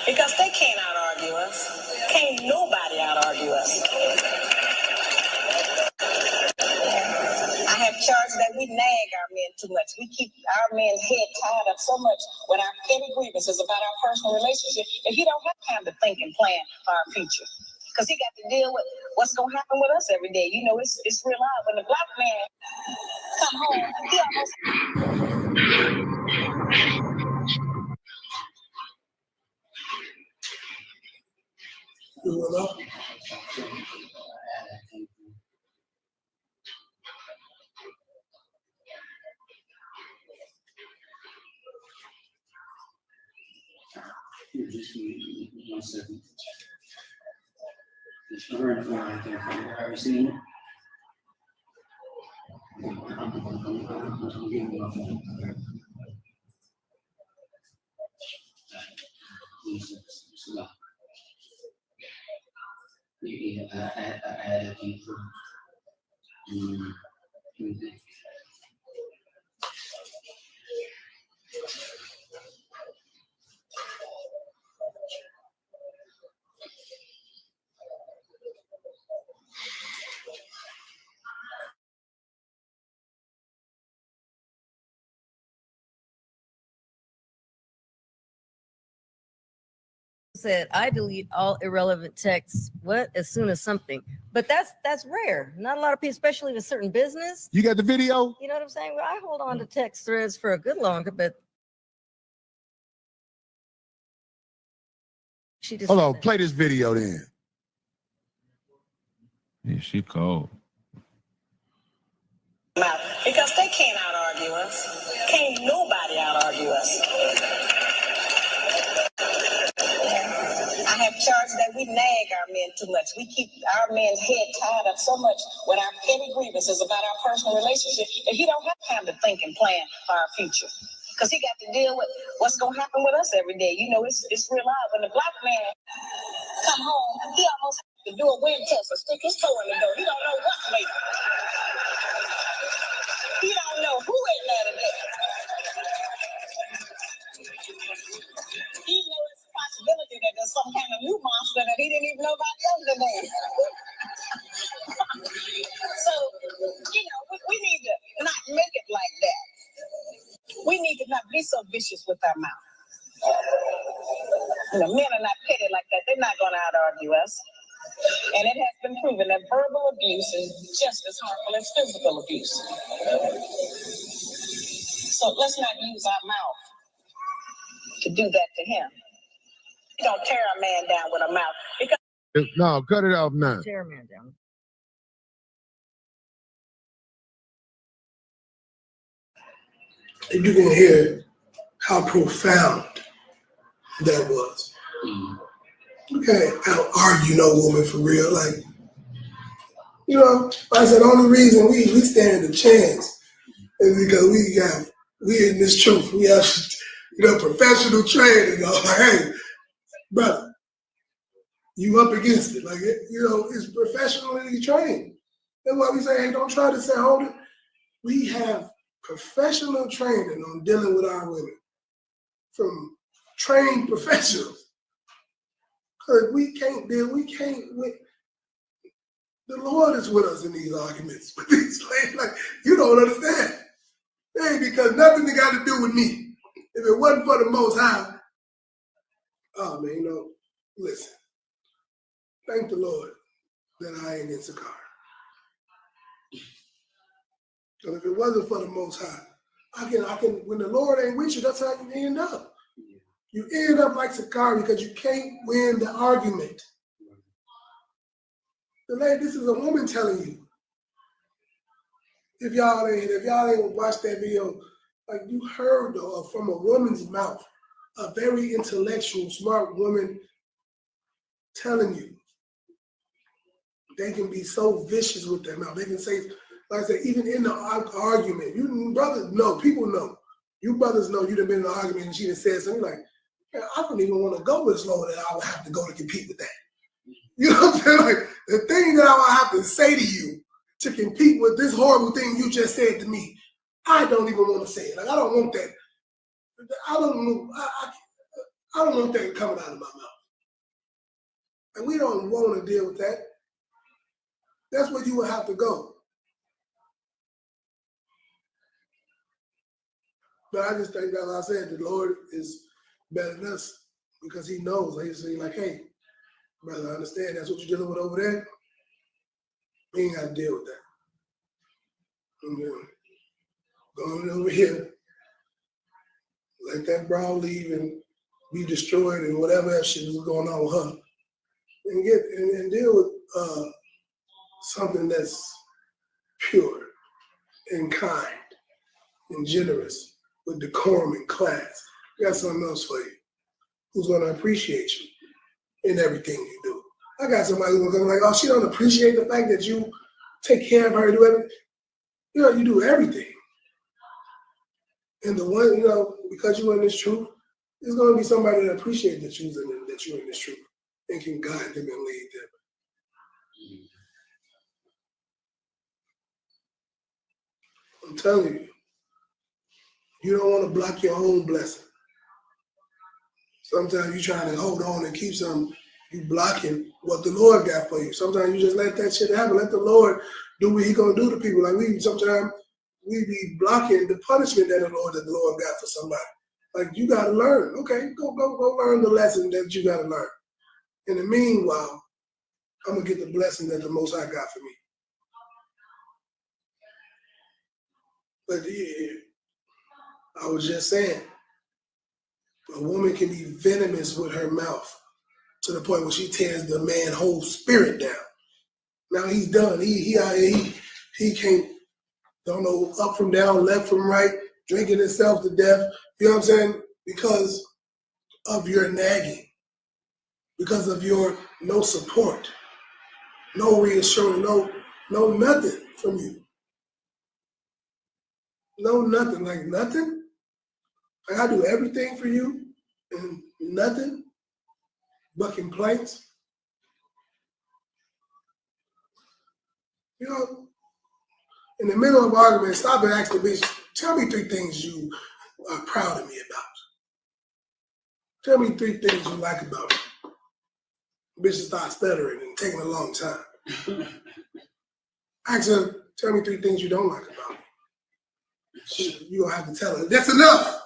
S9: Because they can't out-argue us. Can't nobody out-argue us. I have charged that we nag our men too much. We keep our men's head tied up so much with our petty grievances about our personal relationship that he don't have time to think and plan for our future. Because he got to deal with what's going to happen with us every day. You know, it's real odd. When the black man come home, he almost...
S3: Just 1 second. Just right there. Have you seen it? I'm giving you my phone. Yeah, I added people.
S7: said I delete all irrelevant texts. What? As soon as something. But that's rare. Not a lot of people, especially with certain business.
S6: You got the video?
S7: You know what I'm saying? Well, I hold on to text threads for a good longer, but she just
S6: hold on, play this video then.
S8: Yeah, she cold.
S9: Because they can't out-argue us. Can't nobody out-argue us. I have charged that we nag our men too much. We keep our men's head tied up so much with our petty grievances about our personal relationship that he don't have time to think and plan for our future. Because he got to deal with what's going to happen with us every day. You know, it's real odd. When the black man come home, he almost has to do a wind test or stick his toe in the door. He don't know what's waiting. He don't know who ain't there today. He knows it's a possibility that there's some kind of new monster that he didn't even know about yesterday. So, you know, we need to not make it like that. We need to not be so vicious with our mouth. You know, men are not petty like that. They're not going to out-argue us. And it has been proven that verbal abuse is just as harmful as physical abuse. So let's not use our mouth to do that to him. We don't tear a man down with a mouth. Because
S6: no, cut it off now.
S7: tear a man down.
S4: And you can hear how profound that was. You can't out argue no woman for real. Like, you know, like I said, the only reason we stand a chance is because we in this truth. We have, you know, professional training. You know, like, hey, brother, you up against it. Like, you know, it's professionally trained. That's why we say, hey, don't try to say, hold it. We have professional training on dealing with our women from trained professionals. Because we can't, the Lord is with us in these arguments. But these ladies, like, you don't understand. Hey, because nothing they got to do with me. If it wasn't for the Most High, oh man, you know, listen. Thank the Lord that I ain't in Sakar. Because if it wasn't for the Most High, I can. When the Lord ain't with you, that's how you end up. You end up like Sakari because you can't win the argument. The lady, this is a woman telling you. If y'all ain't watched that video, like you heard from a woman's mouth, a very intellectual, smart woman telling you. They can be so vicious with their mouth. They can say, like I said, even in the argument, you brothers know, people know. You brothers know you've been in an argument and she done said something like, I don't even want to go as low that I would have to go to compete with that. You know what I'm saying? Like, the thing that I would have to say to you to compete with this horrible thing you just said to me, I don't even want to say it. Like, I don't want that. I don't want that coming out of my mouth. And we don't want to deal with that. That's where you would have to go. But I just think, as I said, the Lord is better than us because he knows. He's like, hey, brother, I understand that's what you're dealing with over there. We ain't got to deal with that. Go on over here. Let that bra leave and be destroyed and whatever else shit was going on with her. And deal with something that's pure and kind and generous with decorum and class. I got something else for you. Who's going to appreciate you in everything you do. I got somebody who's going to be like, oh, she don't appreciate the fact that you take care of her, do everything. You know, you do everything. And the one, you know, because you're in this truth, there's going to be somebody that appreciates that you're in this truth and can guide them and lead them. I'm telling you, you don't want to block your own blessing. Sometimes you're trying to hold on and keep something, you blocking what the Lord got for you. Sometimes you just let that shit happen. Let the Lord do what he gonna do to people. Like sometimes we be blocking the punishment that the Lord got for somebody. Like you gotta learn. Okay, go learn the lesson that you gotta learn. In the meanwhile, I'm gonna get the blessing that the Most High got for me. But yeah, I was just saying, a woman can be venomous with her mouth to the point where she tears the man's whole spirit down. Now he's done. He can't, don't know up from down, left from right, drinking himself to death. You know what I'm saying? Because of your nagging, because of your no support, no reassurance, no nothing from you. No nothing, like nothing. Like I do everything for you and nothing but complaints. You know, in the middle of an argument, stop and ask the bitch, tell me 3 things you are proud of me about. Tell me 3 things you like about me. The bitch start stuttering and taking a long time. Ask her, tell me 3 things you don't like about me. You don't have to tell her. That's enough.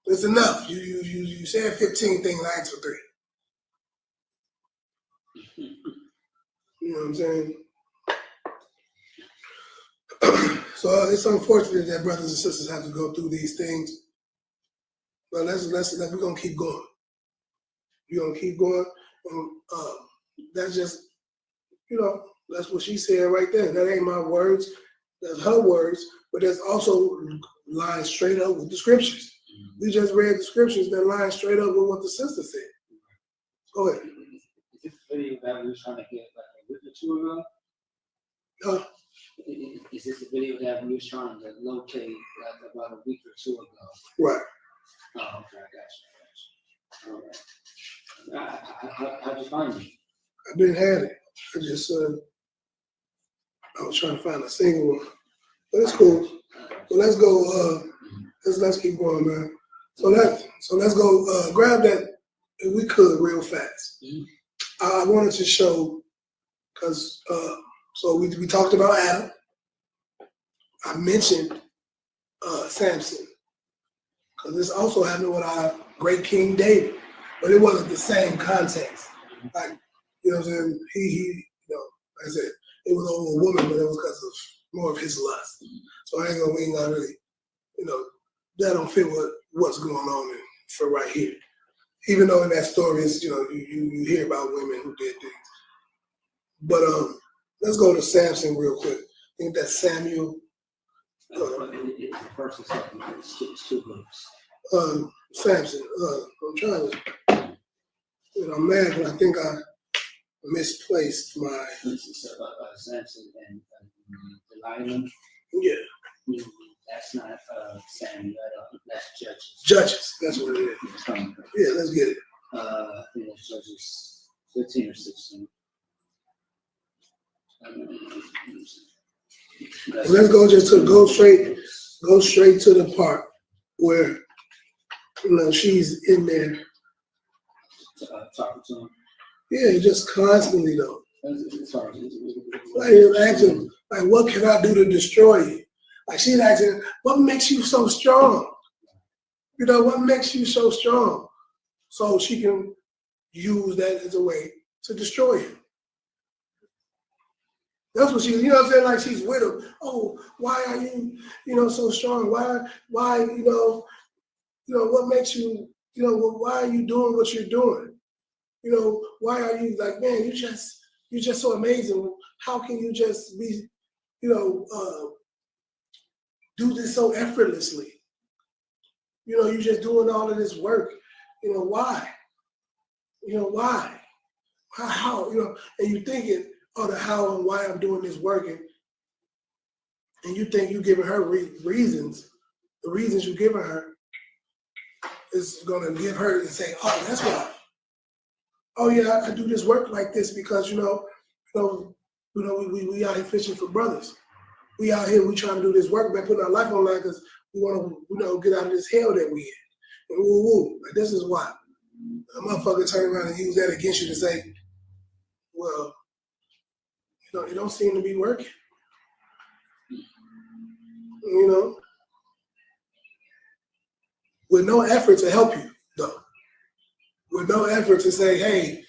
S4: That's enough. You said 15 things, I asked for 3. You know what I'm saying? So it's unfortunate that brothers and sisters have to go through these things. But we're gonna keep going. We're gonna keep going. And, that's just, you know, that's what she said right there. That ain't my words. That's her words. But that's also lines straight up with the scriptures. We just read the scriptures that line straight up with what the sister said. Go ahead.
S3: video that we was trying to get like a week or two ago?
S4: Huh?
S3: Is this the video that we was trying to locate like about a week or two ago?
S4: Right.
S3: Oh, okay, I got you. All right. How'd you find it?
S4: I've been had it. I just I was trying to find a single one, but it's cool. But let's go. Let's keep going, man. So let's go. Grab that if we could real fast. I wanted to show because so we talked about Adam. I mentioned Samson because this also happened with our great King David, but it wasn't the same context. Like, you know what I'm saying? He you know, like I said, it was over a woman, but it was because of more of his lust. So we ain't gonna really, you know, that don't fit what's going on for right here. Even though in that story, it's, you know, you hear about women who did things. But let's go to Samson real quick. I think that's Samuel.
S3: It's the first and second. It's two books.
S4: Samson. I'm trying to. You know, I'm mad because I think I misplaced my.
S3: This is Samson and Delilah.
S4: Yeah,
S3: That's not Samuel. That's Judges.
S4: Judges. That's what it is. Yeah, let's get it.
S3: I think that's Judges 15 or 16.
S4: Let's go straight to the part where, you know, she's in there.
S3: Talking to him.
S4: Yeah, just constantly though.
S3: Sorry.
S4: Like asking, like, what can I do to destroy you? Like she's asking, what makes you so strong? You know, what makes you so strong? So she can use that as a way to destroy him. That's what she, you know what I'm saying? Like she's with him. Oh, why are you, you know, so strong? Why, you know, what makes you, you know, why are you doing what you're doing? You know, why are you like, man, you're just so amazing. How can you just be, you know, do this so effortlessly? You know, you're just doing all of this work. You know, why? You know, why? How? You know, and you're thinking, oh, the how and why I'm doing this working. And you think you're giving her reasons. The reasons you're giving her is going to give her and say, oh, that's why. Oh yeah, I do this work like this because we out here fishing for brothers. We out here, we trying to do this work by putting our life on line because we want to, you know, get out of this hell that we in. And woo, like this is why. A motherfucker turn around and use that against you to say, well, you know, it don't seem to be working. You know, with no effort to help you, though. With no effort to say, hey,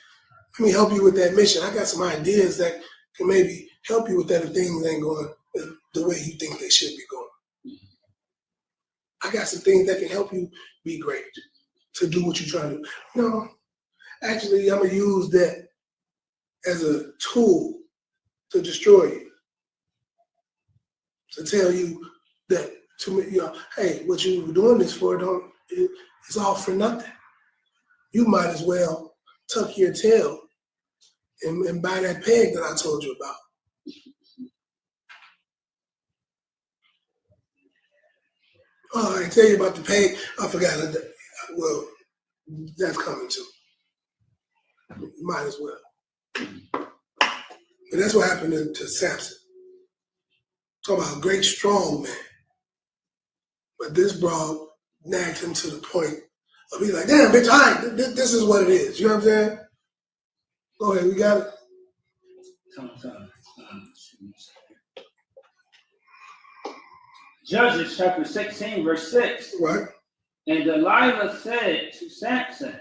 S4: let me help you with that mission. I got some ideas that can maybe help you with that if things ain't going the way you think they should be going. I got some things that can help you be great, to do what you're trying to do. No, actually, I'm going to use that as a tool to destroy you. To tell you that, to me, you know, hey, what you were doing this for, it's all for nothing. You might as well tuck your tail and buy that peg that I told you about. Oh, I didn't tell you about the peg. I forgot. Well, that's coming too. Might as well. But that's what happened to Samson. Talk about a great, strong man. But this broad nagged him to the point of being like, damn, bitch, all right, this is what it is. You know what I'm saying? Go ahead, we got it.
S5: Judges chapter 16, verse 6.
S4: Right.
S5: And Delilah said to Samson,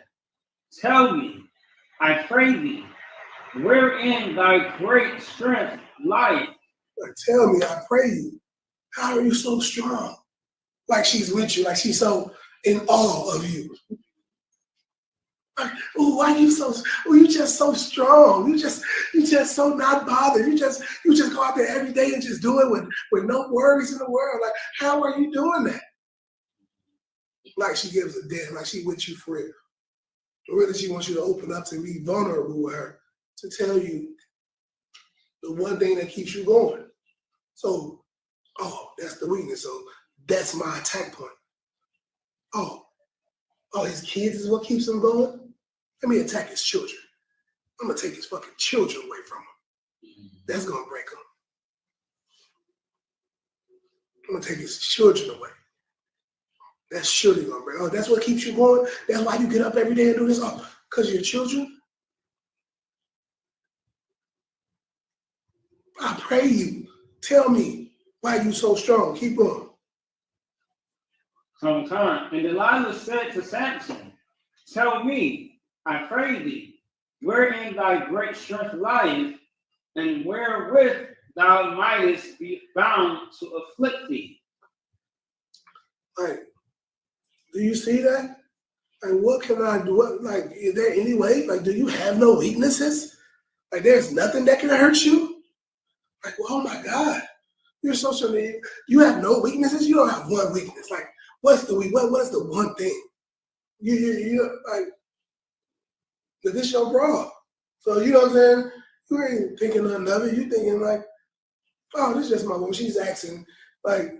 S5: tell me, I pray thee, wherein thy great strength lieth.
S4: Like, tell me, I pray you, how are you so strong? Like she's with you, like she's so in awe of you. Like, oh, why are you so? Oh, you just so strong. You just so not bothered. You just go out there every day and just do it with no worries in the world. Like, how are you doing that? Like she gives a damn. Like she with you for real. Or really, she wants you to open up to be vulnerable with her to tell you the one thing that keeps you going. So, oh, that's the weakness. So that's my attack point. Oh, his kids is what keeps him going? Let me attack his children. I'm gonna take his fucking children away from him. That's gonna break him. I'm gonna take his children away. That's surely gonna break. Oh, that's what keeps you going? That's why you get up every day and do this? Oh, because of your children? I pray you. Tell me why you so strong. Keep going.
S5: Sometime. And Delilah said to Samson, tell me, I pray thee, wherein thy great strength lieth, and wherewith thou mightest be bound to afflict thee.
S4: Like, do you see that? Like, what can I do? What, like, is there any way? Like, do you have no weaknesses? Like, there's nothing that can hurt you? Like, well, oh my God, you're so sure you have no weaknesses. You don't have one weakness. Like, what's the one thing? You like, this your bra. So you know what I'm saying? You ain't thinking nothing of it. You thinking like, oh, this is just my woman. She's asking, like,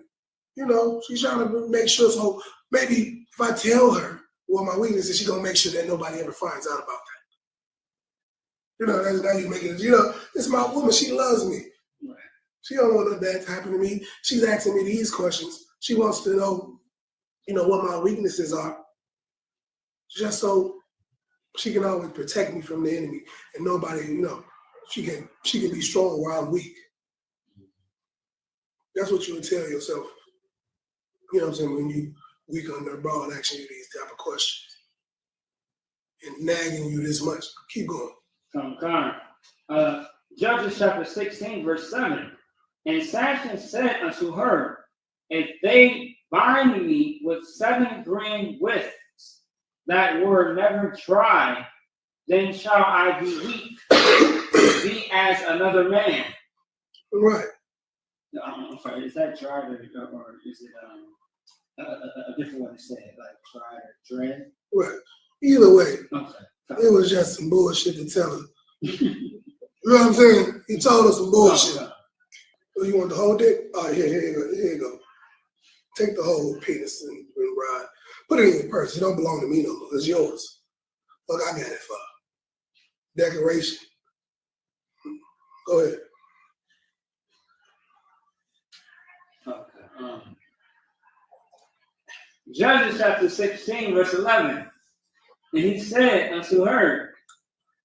S4: you know, she's trying to make sure. So maybe if I tell her what my weakness is, she's gonna make sure that nobody ever finds out about that. You know, that's how you make it. You know, it's my woman. She loves me. She don't want nothing bad to happen to me. She's asking me these questions. She wants to know, you know, what my weaknesses are, just so she can always protect me from the enemy and nobody, you know, she can be strong while I'm weak. That's what you would tell yourself. You know what I'm saying? When you weak under a bra and asking you these type of questions and nagging you this much. Keep going.
S5: Judges chapter 16, verse 7. And Samson said unto her, if they bind me with 7 green withs that were never tried, then shall I be weak, be as another man.
S4: Right.
S5: No, I'm sorry, is that dried or is it a different way to say it, like dried or dread?
S4: Right. Either way,
S5: Okay.
S4: it was just some bullshit to tell her. You know what I'm saying? He told us some bullshit.
S5: Okay.
S4: So you want the whole dick? Oh, here you go. Take the whole penis and ride. Put it in your purse. It don't belong to me no more. It's yours. Look, I got it for decoration. Go ahead.
S5: Okay. Judges chapter 16, verse 11. And he said unto her,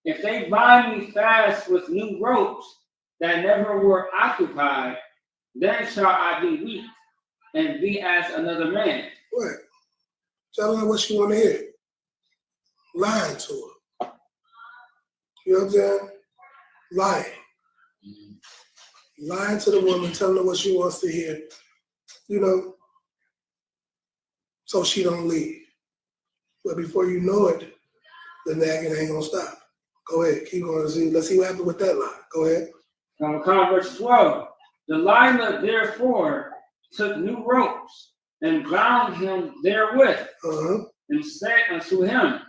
S5: if they bind me fast with new ropes that never were occupied, then shall I be weak and be as another man.
S4: Right. Tell her what she want to hear. Lying to her. You know what I'm saying? Lying. Lying to the woman, telling her what she wants to hear. You know, so she don't leave. But before you know it, the nagging ain't gonna stop. Go ahead, keep going. Let's see what happened with that lie. Go ahead.
S5: Verse 12. Delilah therefore took new ropes and bound him therewith, and said unto him,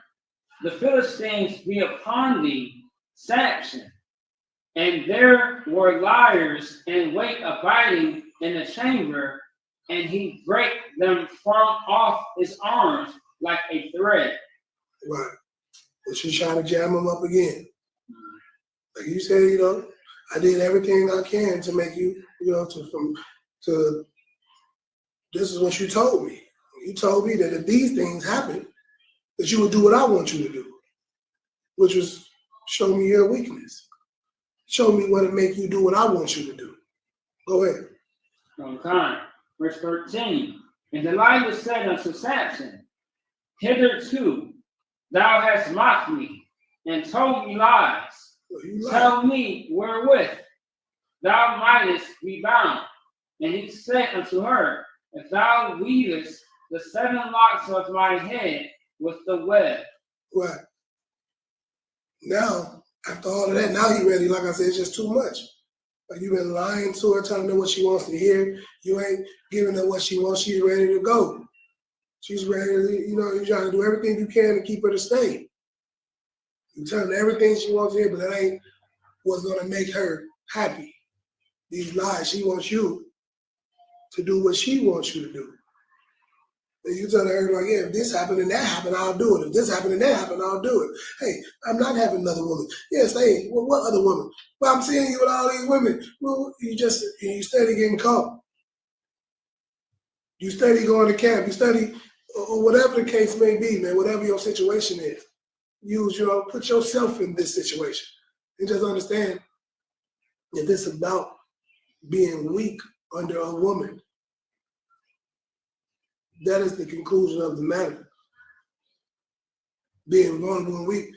S5: the Philistines be upon thee, Samson. And there were liars in wait abiding in the chamber, and he brake them from off his arms like a thread.
S4: Right. But she's trying to jam him up again. Like you said, you know, I did everything I can to make you, you know, to this is what you told me. You told me that if these things happen, that you would do what I want you to do, which was show me your weakness. Show me what to make you do what I want you to do. Go ahead.
S5: Okay. Verse 13. And Delilah said unto Samson, hitherto thou hast mocked me and told me lies. Tell me wherewith thou mightest be bound. And he said unto her, if thou weavest the 7 locks of my head with the web.
S4: Right. Now, after all of that, now he ready, like I said, it's just too much. Like you've been lying to her, telling her what she wants to hear. You ain't giving her what she wants. She's ready to go. She's ready to, you know, you're trying to do everything you can to keep her to stay. You're telling her everything she wants to hear, but that ain't what's gonna make her happy. These lies, she wants you to do what she wants you to do. And you tell her, like, yeah, if this happened and that happened, I'll do it. If this happened and that happened, I'll do it. Hey, I'm not having another woman. Yes, hey, well, what other woman? Well, I'm seeing you with all these women. Well, you steady getting caught. You study going to camp. You study, or whatever the case may be, man, whatever your situation is. Put yourself in this situation. And just understand that this is about being weak under a woman. That is the conclusion of the matter. Being vulnerable and weak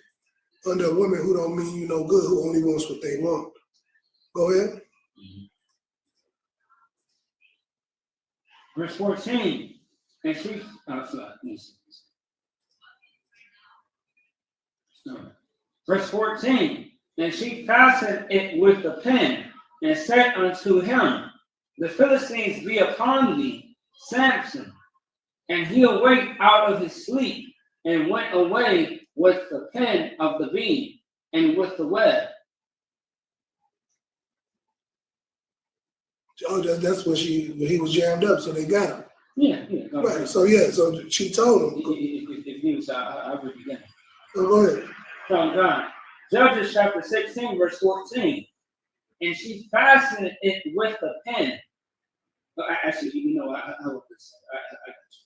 S4: under a woman who don't mean you no good, who only wants what they want. Go ahead.
S5: Verse 14. And she, verse 14. And she fastened it with a pin and said unto him, the Philistines be upon thee, Samson. And he awaked out of his sleep and went away with the pin of the beam and with the web.
S4: Oh, that's when he was jammed up, so they got him.
S5: Yeah.
S4: Right. So she told him.
S5: If he was, I'll read again.
S4: Go ahead.
S5: From God. Judges chapter 16, verse 14. And she fastened it with a pin. Actually, I wrote this. I got you.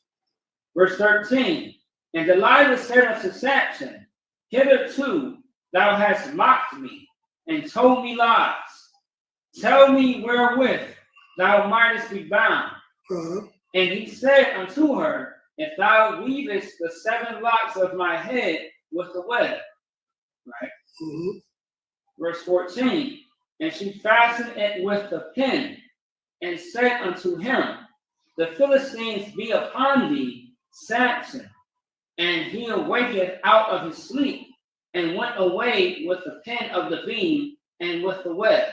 S5: Verse 13. And Delilah said unto Samson, hitherto thou hast mocked me and told me lies. Tell me wherewith thou mightest be bound.
S4: Uh-huh.
S5: And he said unto her, if thou weavest the 7 locks of my head with the web. Right?
S4: Mm-hmm.
S5: Verse 14. And she fastened it with the pin and said unto him, the Philistines be upon thee, Samson. And he awaketh out of his sleep and went away with the pin of the beam and with the web.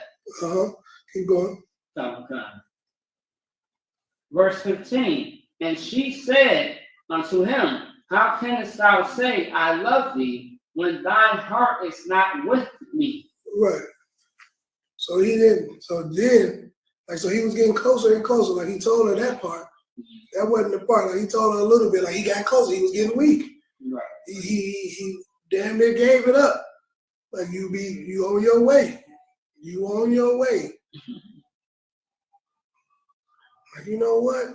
S4: Keep going.
S5: Verse 15. And she said unto him, how canst thou say, I love thee, when thine heart is not with me?
S4: Right. So he didn't. So then, so he was getting closer and closer. Like he told her that part. That wasn't the part. Like he told her a little bit. Like he got closer. He was getting weak.
S5: Right.
S4: He damn near gave it up. Like you on your way. You on your way. Like, you know what?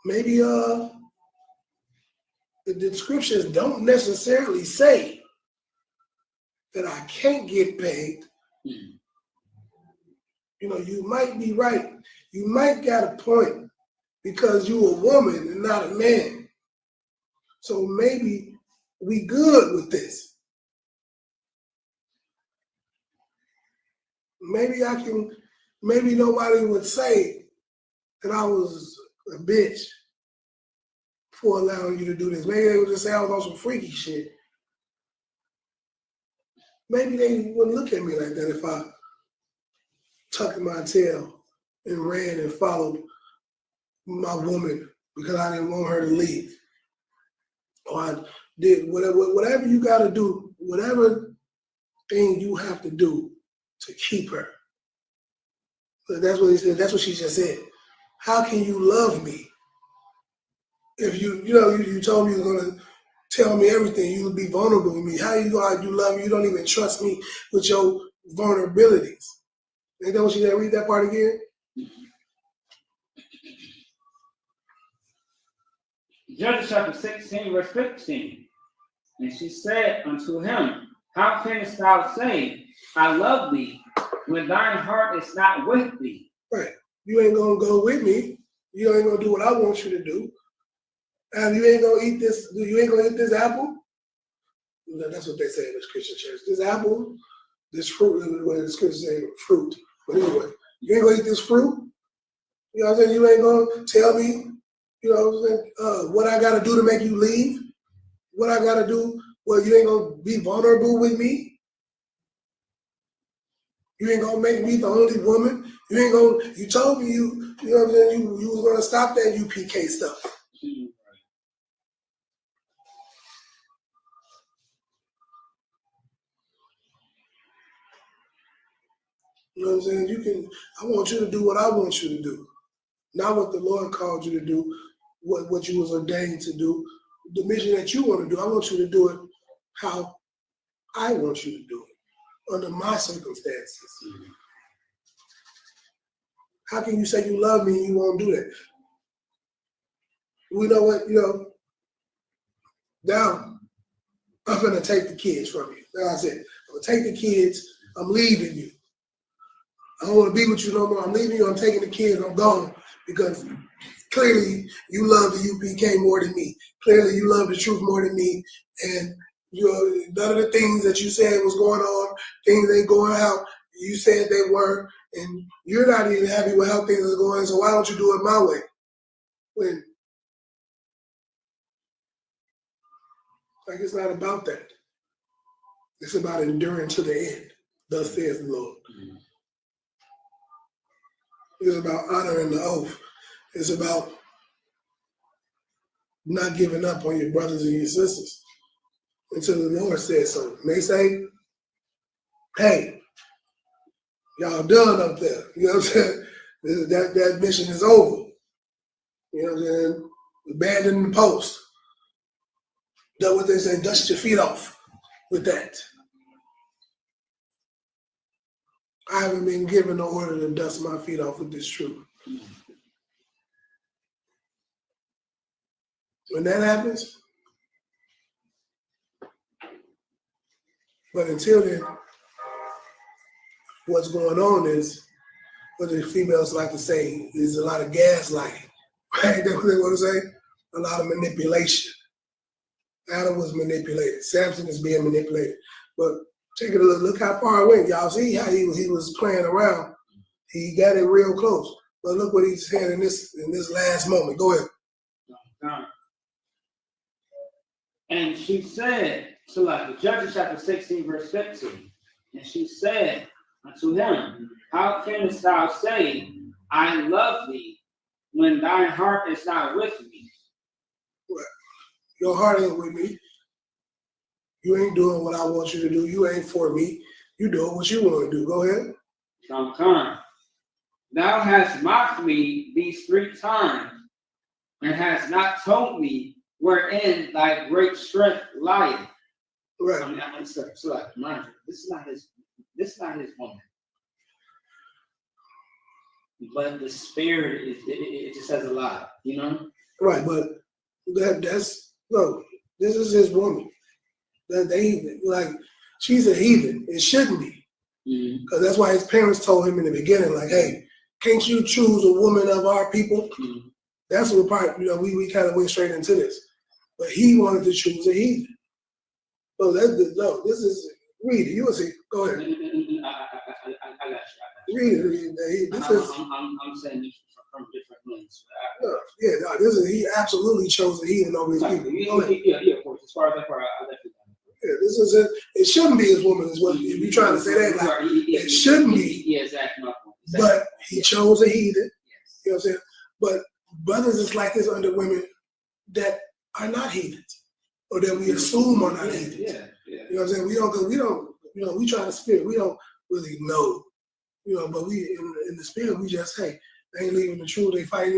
S4: Maybe the scriptures don't necessarily say that I can't get paid. You might be right. You might got a point because you a woman and not a man. So maybe we good with this. Maybe nobody would say that I was a bitch for allowing you to do this. Maybe they would just say I was on some freaky shit. Maybe they wouldn't look at me like that if I tucked my tail and ran and followed my woman because I didn't want her to leave. Or I did whatever you got to do, whatever thing you have to do to keep her. So that's what he said. That's what she just said. How can you love me if you told me you were gonna tell me everything? You would be vulnerable with me. How you love me? You don't even trust me with your vulnerabilities. Ain't that what she said? Read that part again.
S5: Judges chapter 16, verse 15. And she said unto him, how canst thou say, I love thee, when thine heart is not with thee?
S4: Right. You ain't gonna go with me. You ain't gonna do what I want you to do. And you ain't gonna eat this. You ain't gonna eat this apple. That's what they say in this Christian church. This apple, this fruit. When it's Christian say fruit. But anyway, you ain't gonna eat this fruit. You know what I'm saying? You ain't gonna tell me. You know what I'm saying? What I gotta do to make you leave? What I gotta do? Well, you ain't gonna be vulnerable with me. You ain't gonna make me the only woman. You told me you know what I'm saying, you was gonna stop that UPK stuff. You know what I'm saying? I want you to do what I want you to do. Not what the Lord called you to do, what you was ordained to do. The mission that you want to do, I want you to do it how I want you to do it, under my circumstances.
S5: Mm-hmm.
S4: How can you say you love me and you won't do that? You know what, now I'm gonna take the kids from you. That's I said, I'm gonna take the kids, I'm leaving you. I don't want to be with you no more. I'm leaving you, I'm taking the kids, I'm gone. Because clearly you love the UPK more than me. Clearly you love the truth more than me. And none of the things that you said was going on, things ain't going out, you said they were, and you're not even happy with how things are going, so why don't you do it my way? When, like, it's not about that. It's about enduring to the end, thus says the Lord.
S5: Mm-hmm.
S4: It's about honoring the oath. It's about not giving up on your brothers and your sisters until the Lord says so. And they say, hey, y'all done up there. You know what I'm saying? That mission is over. You know what I'm saying? Abandon the post. That's what they say, dust your feet off with that. I haven't been given the order to dust my feet off with this truth. When that happens, but until then, what's going on is, what the females like to say, is a lot of gaslighting, right? That's what they want to say? A lot of manipulation. Adam was manipulated. Samson is being manipulated. But take a look how far it went. Y'all see how he was playing around. He got it real close. But look what he said in this last moment. Go ahead.
S5: And she said, so like Judges chapter 16, verse 15, and she said unto him, how canst thou say, I love thee, when thine heart is not with me?
S4: Right. Your heart ain't with me. You ain't doing what I want you to do. You ain't for me. You doing what you want to do. Go ahead.
S5: Thou hast mocked me these 3 times, and hast not told me wherein thy great strength lieth.
S4: Right.
S5: I mean, so like, mind you, this is not his woman. But the spirit it just says a lot, you know?
S4: Right, but this is his woman. That they like, she's a heathen. It shouldn't be. Because that's why his parents told him in the beginning, like, hey, can't you choose a woman of our people?
S5: Mm-hmm.
S4: That's what part, we kind of went straight into this. But he wanted to choose a heathen. So this is, read it. You will see. Go ahead.
S5: I got you.
S4: Read it.
S5: I'm saying this from different lens.
S4: He absolutely chose a heathen over his people.
S5: Yeah, of course. As far as that part, I left it down.
S4: Yeah, this is it. It shouldn't be his woman, is what if you're trying to say that. Like, it shouldn't be.
S5: Yeah, exactly.
S4: But he chose a heathen. You know what I'm saying? But brothers is like this under women that are not heathens, or that we assume are not heathens.
S5: Yeah.
S4: You know what I'm saying? We don't, we try to spirit. We don't really know, but we, in the spirit, we just, hey, they ain't leaving the truth. They fight,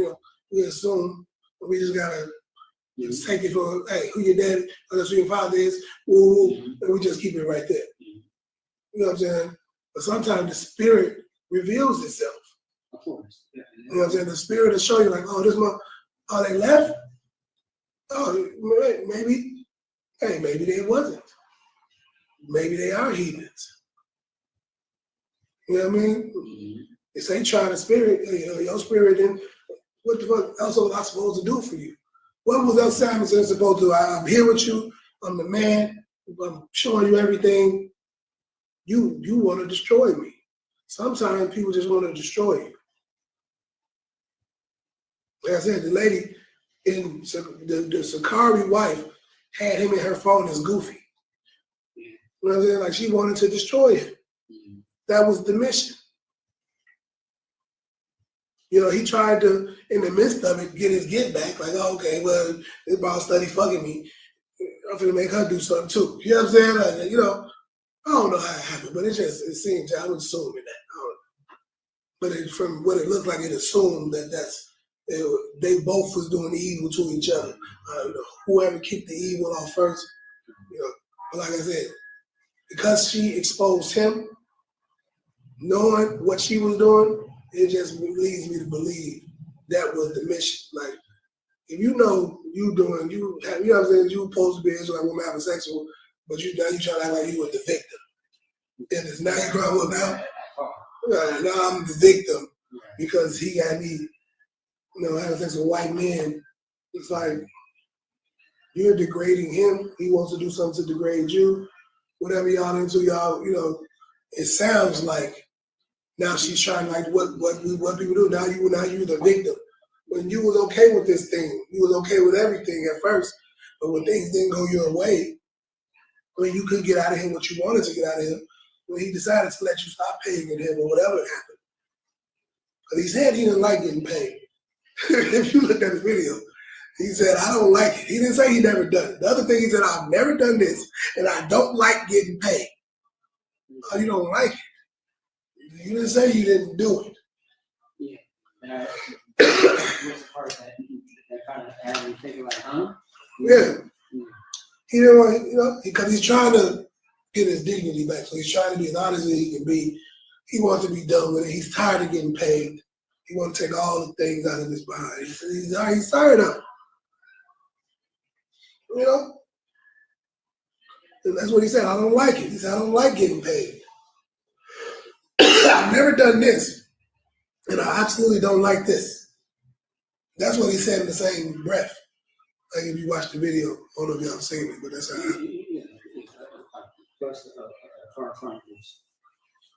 S4: we assume, but we just gotta just take it for, hey, who your daddy, or that's who your father is, and we just keep it right there. You know what I'm saying? But sometimes the spirit reveals itself.
S5: Of course. Yeah.
S4: You know what I'm saying? The spirit will show you, like, they left? Oh, maybe. Hey, maybe they wasn't. Maybe they are heathens. You know what I mean? If they try the spirit, your spirit, then what the fuck else was I supposed to do for you? What was else Samson supposed to do? I'm here with you. I'm the man. I'm showing you everything. You want to destroy me. Sometimes people just want to destroy you. Like I said, the lady in the Sakari wife had him in her phone as Goofy. You know what I'm saying? Like, she wanted to destroy him. That was the mission. He tried to, in the midst of it, get his get back. Like, oh, okay, well, this ball study fucking me. I'm gonna make her do something too. You know what I'm saying? Like, I don't know how it happened, but it seems, I'm assuming that. I don't know. but from what it looked like, it assumed that they both was doing evil to each other. Whoever kicked the evil off first, But like I said, because she exposed him, knowing what she was doing, it just leads me to believe that was the mission. Like, if you know you know what I'm saying, you supposed to be an Israelite woman having sex with, but now you trying to act like you were the victim. And it's now you grow up now I'm the victim because he got me, having sex with white men. It's like, you're degrading him. He wants to do something to degrade you. Whatever y'all into, it sounds like now she's trying, like what people do. Now you the victim. When you was okay with this thing, you was okay with everything at first, but when things didn't go your way, when you couldn't get out of him what you wanted to get out of him, when he decided to let you stop paying him or whatever happened. But he said he didn't like getting paid. If you look at the video, he said, I don't like it. He didn't say he never done it. The other thing, he said, I've never done this, and I don't like getting paid. Oh, you don't like it. You didn't say you didn't do it.
S5: Yeah. What's the part that kind of had me thinking like, huh?
S4: Yeah. He didn't want, because he's trying to get his dignity back. So he's trying to be as honest as he can be. He wants to be done with it. He's tired of getting paid. He wants to take all the things out of his behind. He said he's tired of it. And that's what he said. I don't like it. He said, I don't like getting paid. I've never done this. And I absolutely don't like this. That's what he said in the same breath. Like if you watch the video, I don't know if y'all have seen it, but that's how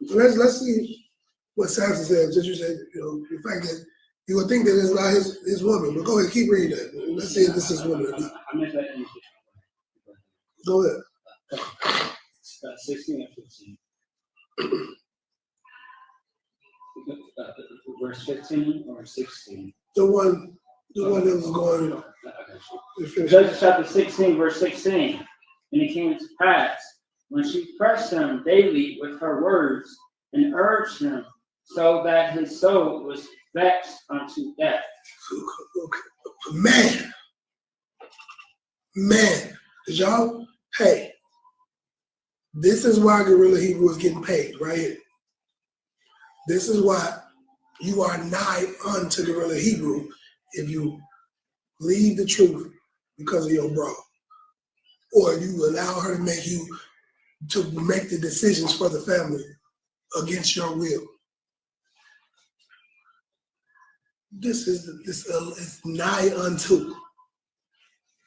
S4: So let's see what Samson said. Just you said, the fact that you would think that it's not his woman, but go ahead, keep reading that. Let's see if this is woman or not.
S5: I meant that in
S4: Go ahead.
S5: 16 and 15. Verse 15 or 16?
S4: The one that was going.
S5: Judges chapter 16, verse 16. And it came to pass, when she pressed him daily with her words, and urged him, so that his soul was vexed unto death.
S4: Man, y'all, hey, this is why Guerrilla Hebrew is getting paid, right here. This is why you are nigh unto Guerrilla Hebrew if you leave the truth because of your bra, or you allow her to make the decisions for the family against your will. This is nigh unto.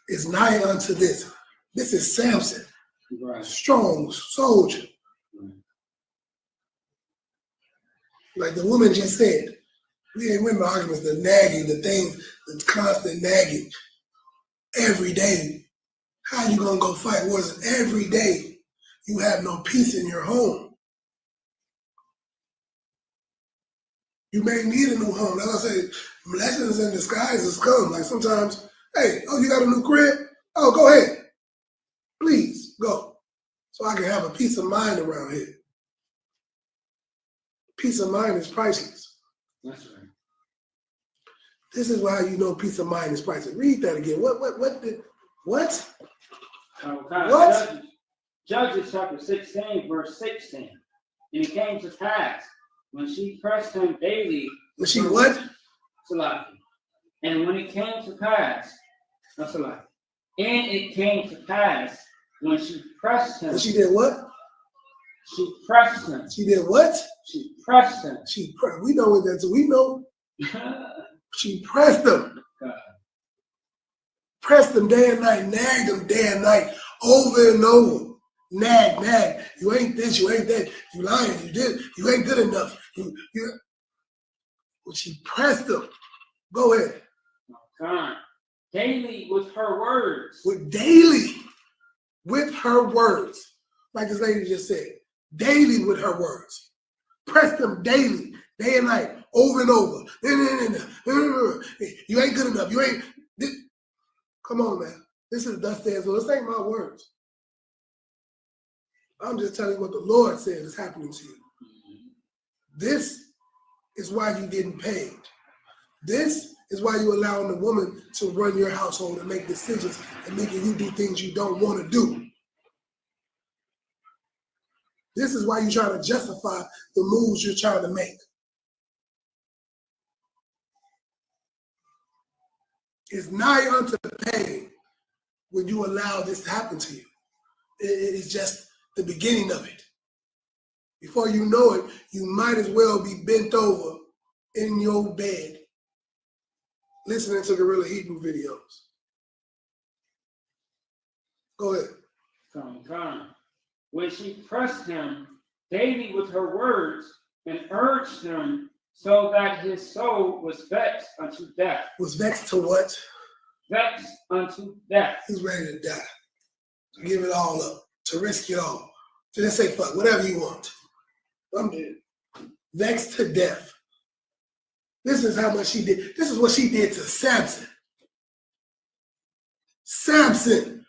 S4: It's nigh unto this. This is Samson,
S5: Right.
S4: strong soldier.
S5: Right.
S4: Like the woman just said, we ain't women arguments, the nagging, the things, the constant nagging every day. How you gonna go fight wars every day? You have no peace in your home. You may need a new home. That's why I say blessings in disguise come. Like sometimes, hey, you got a new crib? Oh, go ahead. Please go. So I can have a peace of mind around here. Peace of mind is priceless.
S5: That's right.
S4: This is why you know peace of mind is priceless. Read that again. What? What?
S5: Judges chapter 16, verse 16. And it came to pass, when she pressed him daily.
S4: When she what?
S5: Salaki. And when it came to pass, Salaki. And it came to pass, when she pressed him.
S4: And she did what?
S5: She pressed him.
S4: She did what?
S5: She pressed him.
S4: We know what that's. We know. She pressed him. Pressed them day and night, nagged them day and night, over and over. Nag. You ain't this, you ain't that. You lying, you ain't good enough. Well, she pressed them. Go ahead.
S5: God. Daily with her words.
S4: With her words. Like this lady just said. Daily with her words. Press them daily, day and night, over and over. You ain't good enough. You ain't. Come on, man. This is thus says, well, this ain't my words. I'm just telling you what the Lord said is happening to you. This is why you getting paid. This is why you allowing the woman to run your household and make decisions and making you do things you don't want to do. This is why you're trying to justify the moves you're trying to make. It's nigh unto pain when you allow this to happen to you. It's just the beginning of it. Before you know it, you might as well be bent over in your bed listening to Gorilla Hebrew videos. Go ahead.
S5: Come. When she pressed him daily with her words and urged him so that his soul was vexed unto death.
S4: Was vexed to what?
S5: Vexed unto death.
S4: He's ready to die. To give it all up. To risk it all. To just say fuck, whatever you want. I'm dead. Vexed to death. This is how much she did. This is what she did to Samson. Samson.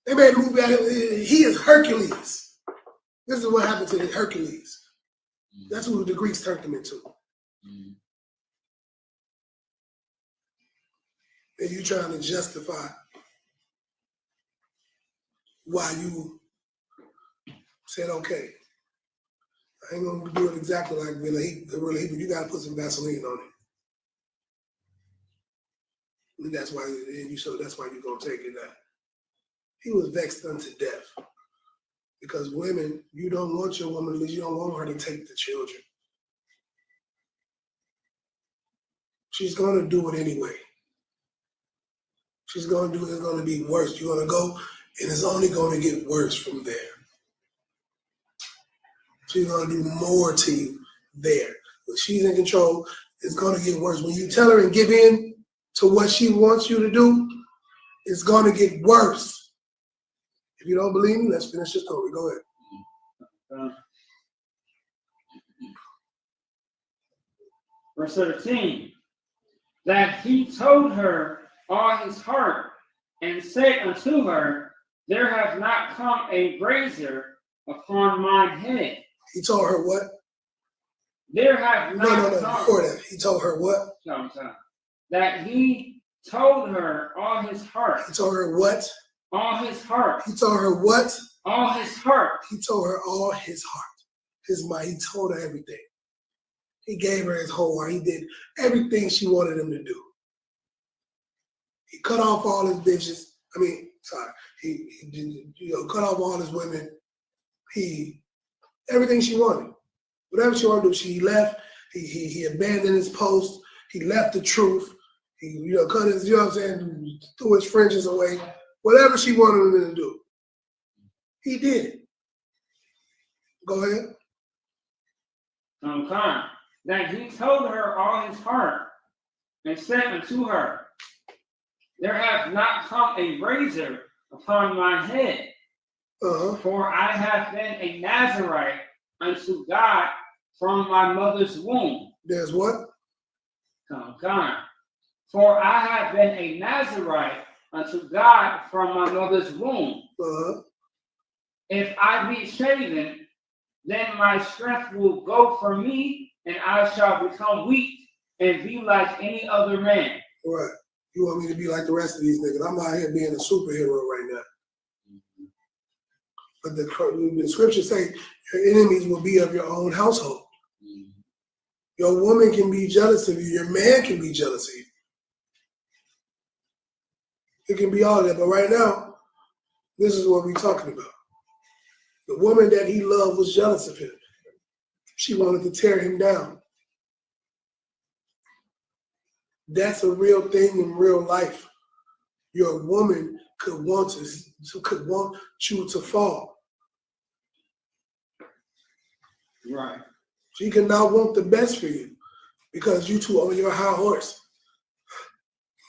S4: They made a movie out of him. He is Hercules. This is what happened to Hercules. That's who the Greeks turned him into. And you trying to justify why you said, okay, I ain't gonna do it exactly like Gorilla Hebrew. You gotta put some Vaseline on it. And that's why you're gonna take it out. He was vexed unto death. Because women, you don't want your woman to lose. You don't want her to take the children. She's going to do it anyway. She's going to do it. It's going to be worse. You're going to go, and it's only going to get worse from there. She's going to do more to you there. When she's in control, it's going to get worse. When you tell her and give in to what she wants you to do, it's going to get worse. If you don't believe me, let's finish the story. Go ahead.
S5: Verse 13. That he told her all his heart and said unto her, there hath not come a razor upon mine head.
S4: He told her what?
S5: There hath not
S4: No, before that. He told her what?
S5: That he told her all his heart.
S4: He told her what?
S5: All his heart.
S4: He told her what?
S5: All his heart.
S4: He told her all his heart. His mind. He told her everything. He gave her his whole heart. He did everything she wanted him to do. He cut off all his bitches. He cut off all his women. Everything she wanted. Whatever she wanted to do, she left. He abandoned his post. He left the truth. He cut his, threw his fringes away. Whatever she wanted him to do, he did it. Go ahead.
S5: That he told her all his heart and said unto her, there hath not come a razor upon my head, for I have been a Nazarite unto God from my mother's womb.
S4: There's what?
S5: For I have been a Nazarite unto God from my mother's womb. If I be shaven, then my strength will go from me, and I shall become weak and be like any other man.
S4: Right. You want me to be like the rest of these niggas? I'm out here being a superhero right now. But the scriptures say your enemies will be of your own household. Your woman can be jealous of you. Your man can be jealous of you. It can be all of that. But right now, this is what we're talking about. The woman that he loved was jealous of him. She wanted to tear him down. That's a real thing in real life. Your woman could want you to fall.
S5: Right.
S4: She could not want the best for you because you two on your high horse.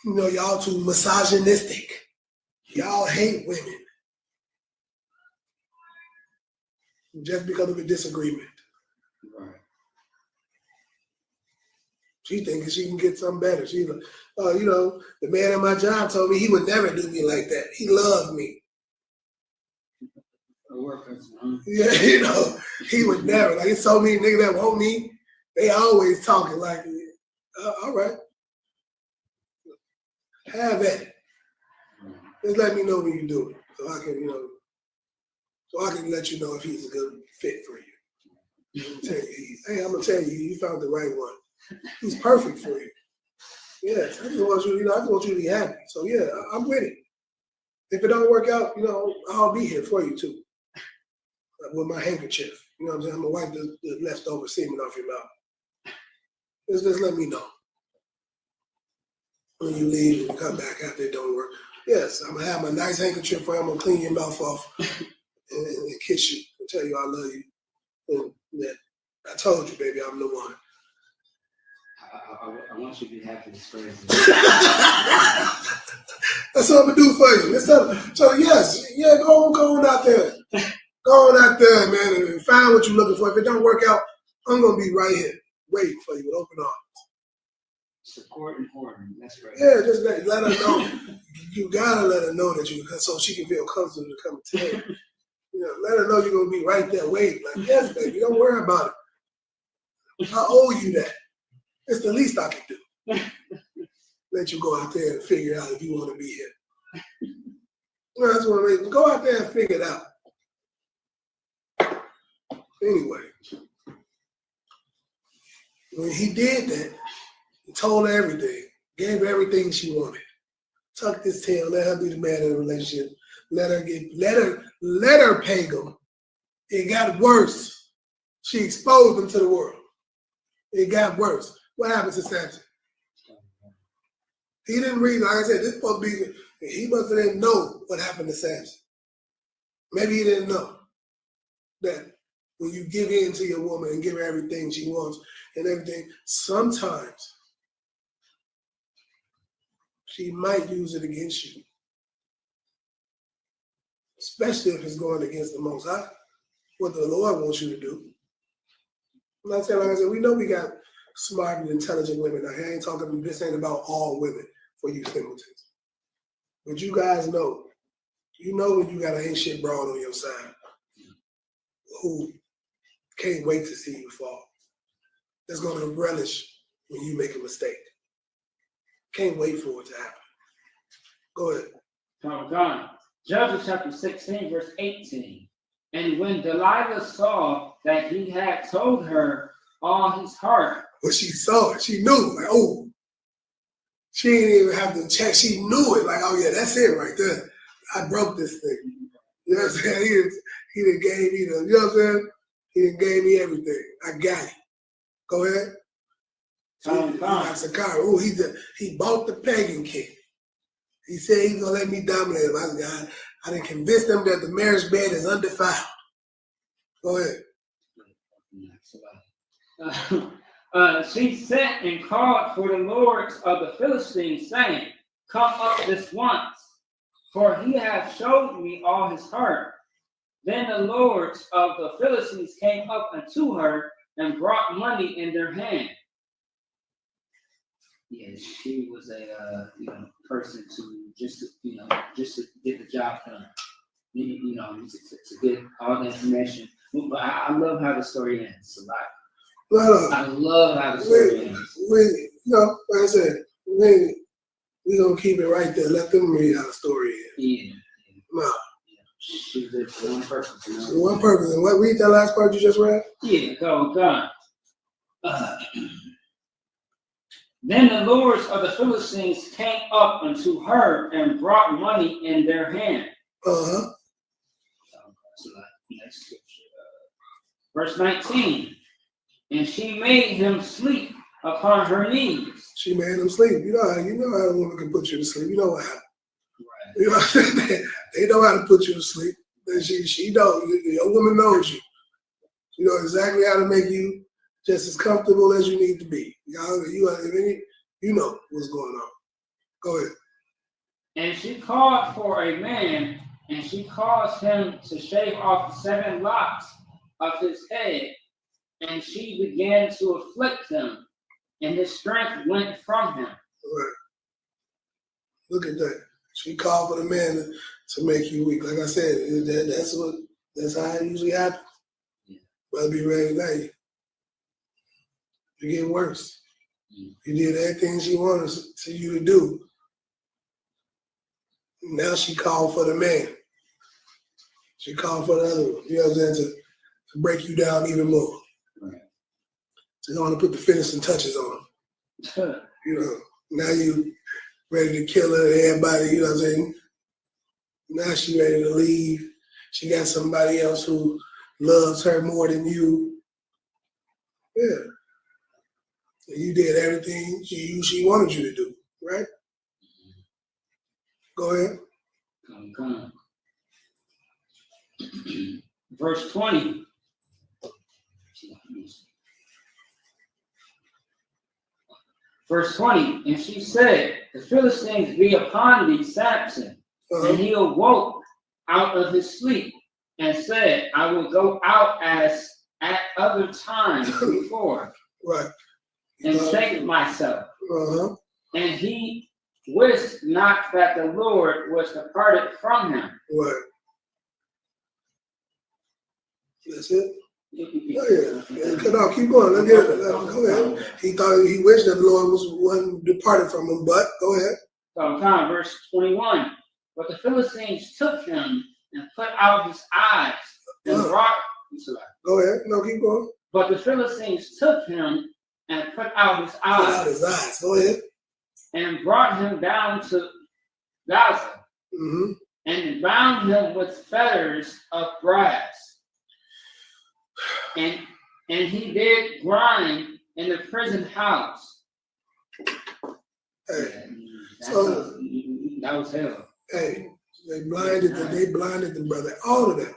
S4: Y'all too misogynistic. Y'all hate women. Just because of a disagreement.
S5: Right.
S4: She thinking she can get something better. She's like, the man at my job told me he would never do me like that. He loved me. Yeah, he would never. Like, it's so many niggas that want me, They always talking like, all right, have at it. Just let me know when you do it, so I can, so I can let you know if he's a good fit for you. I'm gonna tell you, you found the right one. He's perfect for you. Yes, I just want you, I just want you to be happy. So yeah, I'm with it. If it don't work out, I'll be here for you too. With my handkerchief. You know what I'm saying? I'm gonna wipe the leftover semen off your mouth. Just let me know. When you leave and come back after it don't work. Yes, I'm gonna have my nice handkerchief for you. I'm gonna clean your mouth off and kiss you and tell you I love you. And that I told you, baby, I'm the one.
S3: I want you to be happy this crazy.
S4: That's what I'm gonna do for you. So yes, go on out there. Go on out there, man, and find what you're looking for. If it don't work out, I'm gonna be right here waiting for you with open arms.
S3: Support and hoarding. That's right.
S4: Yeah, just let her know. You gotta let her know that so she can feel comfortable to come to you. Let her know you're gonna be right there waiting. Like, yes, baby, don't worry about it. I owe you that. It's the least I can do. Let you go out there and figure out if you want to be here. That's what I mean. Go out there and figure it out. Anyway, when he did that, he told her everything, gave her everything she wanted. Tucked his tail, let her be the man in the relationship. Let her pay him. It got worse. She exposed him to the world. It got worse. What happened to Samson? He didn't read, like I said, this supposed to be, he must have didn't know what happened to Samson. Maybe he didn't know that when you give in to your woman and give her everything she wants and everything, sometimes she might use it against you. Especially if it's going against the Most High, what the Lord wants you to do. I'm not saying, like I said, we know we got smart and intelligent women. I ain't talking, this ain't about all women for you simpletons. But you guys know, when you got an ain't shit broad on your side who can't wait to see you fall. That's going to relish when you make a mistake. Can't wait for it to happen. Go ahead.
S5: Judges chapter 16, verse 18. And when Delilah saw that he had told her all his heart.
S4: Well, she saw it. She knew. Like, oh, she didn't even have to check. She knew it. Like, oh, yeah, that's it right there. I broke this thing. You know what I'm saying? He done gave me you know what I'm saying? He done gave me everything. I got it. Go ahead. Oh, he bought the pagan king. He said he's gonna let me dominate him. I done convinced him that the marriage bed is undefiled. Go ahead.
S5: She sent and called for the lords of the Philistines, saying, "Come up this once, for he hath showed me all his heart." Then the lords of the Philistines came up unto her and brought money in their hand.
S3: Yeah, she was a person to just to get the job done. To get all the information. But I love how the story ends. A lot. I love how the story ends.
S4: Like I said, we gonna keep it right there. Let them read how the story ends.
S3: Yeah.
S4: No.
S3: She did for one purpose.
S4: One purpose. And what? Read that last part you just read.
S5: Yeah, go. Then the lords of the Philistines came up unto her and brought money in their hand. Next scripture. Verse 19. And she made him sleep upon her knees.
S4: She made him sleep. You know how a woman can put you to sleep. You know what happened. Right. They know how to put you to sleep. She knows. Your woman knows you. She knows exactly how to make you just as comfortable as you need to be. You know what's going on. Go ahead.
S5: And she called for a man, and she caused him to shave off 7 locks of his head, and she began to afflict him, and his strength went from him.
S4: Right. Look at that. She called for the man to make you weak. Like I said, that's how it usually happens. Yeah. Better be ready now. It get worse. You did everything she wanted to you to do. Now she called for the man. She called for the other one. You know what I'm saying? To break you down even more.
S5: Right.
S4: She's going to put the finishing touches on them. You know, now you ready to kill her and everybody, you know what I'm saying? Now she ready to leave. She got somebody else who loves her more than you. Yeah. And you did everything she wanted you to do, right? Go ahead.
S5: Come. Verse 20. Verse 20, and she said, the Philistines be upon thee, Samson. And he awoke out of his sleep and said, I will go out as at other times before.
S4: Right.
S5: And save myself.
S4: Uh-huh.
S5: And he wist not that the Lord was departed from him.
S4: Right. That's it? Oh, yeah. No, keep going. Let's get it. Go ahead. He wished that the Lord wasn't departed from him, but go ahead.
S5: So, verse 21. But the Philistines took him and put out his eyes and brought.
S4: Go ahead. No, keep going.
S5: But the Philistines took him and put out his eyes.
S4: Put out his eyes. Go ahead.
S5: And brought him down to Gaza.
S4: Mm-hmm.
S5: And bound him with fetters of brass. And he did grind in the prison house.
S4: Hey,
S5: that was hell.
S4: Hey, they blinded the brother, all of them,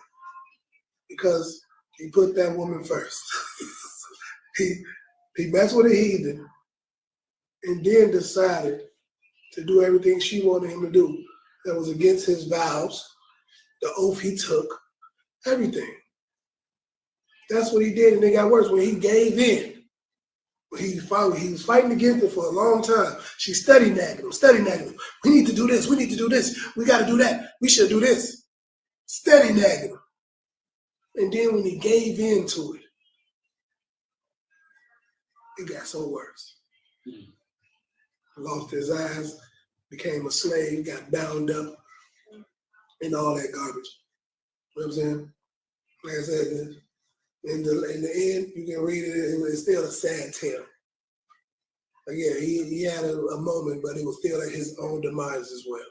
S4: because he put that woman first. he messed with a heathen and then decided to do everything she wanted him to do that was against his vows, the oath he took, everything. That's what he did, and it got worse when he gave in. When he was fighting against it for a long time. She studied nagging him. We need to do this. We need to do this. We got to do that. We should do this. Steady nagging him. And then when he gave in to it, it got so worse. Lost his eyes, became a slave, got bound up, and all that garbage. You know what I'm saying? Like I said, in the end, you can read it, it's still a sad tale. Like, yeah, he had a moment, but it was still at his own demise as well.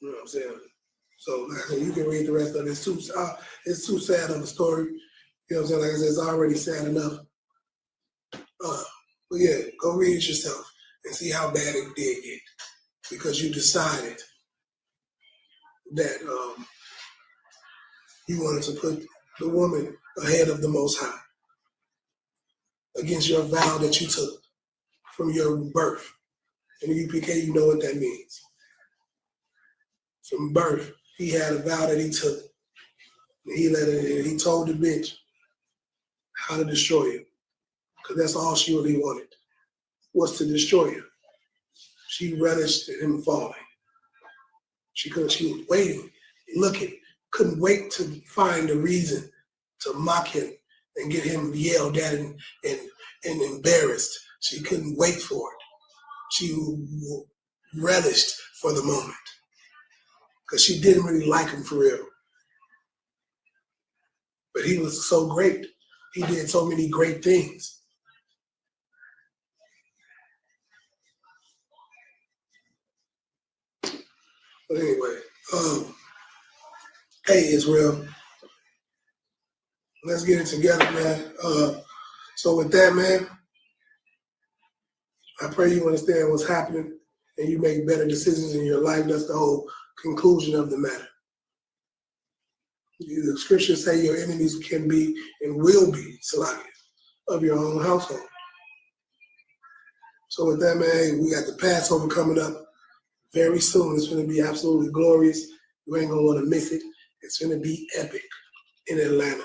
S4: You know what I'm saying? So like I said, you can read the rest of it. It's too sad of a story. You know what I'm saying? Like I said, it's already sad enough. But yeah, go read it yourself and see how bad it did get. Because you decided that you wanted to put the woman ahead of the Most High against your vow that you took from your birth. In the UPK, you know what that means. From birth, he had a vow that he took. And he told the bitch how to destroy you. Because that's all she really wanted, was to destroy you. She relished in him falling. She was waiting, looking, couldn't wait to find a reason to mock him and get him yelled at and embarrassed. She couldn't wait for it. She relished for the moment because she didn't really like him for real. But he was so great. He did so many great things. But anyway, hey, Israel, let's get it together, man. So with that, man, I pray you understand what's happening and you make better decisions in your life. That's the whole conclusion of the matter. The scriptures say your enemies can be and will be Salakia of your own household. So with that, man, we got the Passover coming up very soon. It's going to be absolutely glorious. You ain't going to want to miss it. It's going to be epic in Atlanta.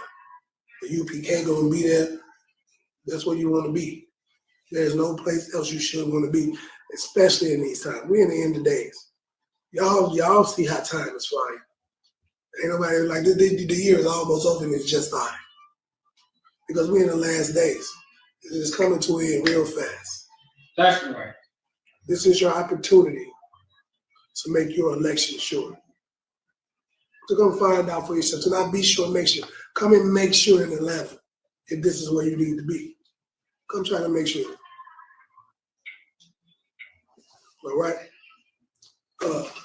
S4: The UPK going to be there. That's where you want to be. There's no place else you should want to be, especially in these times. We're in the end of days. Y'all see how time is flying. Ain't nobody like the year is almost over and it's just starting. because we're in the last days. It's coming to an end real fast.
S5: That's right.
S4: This is your opportunity to make your election sure. To come find out for yourself. To not be sure, make sure. Come and make sure in Atlanta if this is where you need to be. Come try to make sure. All right?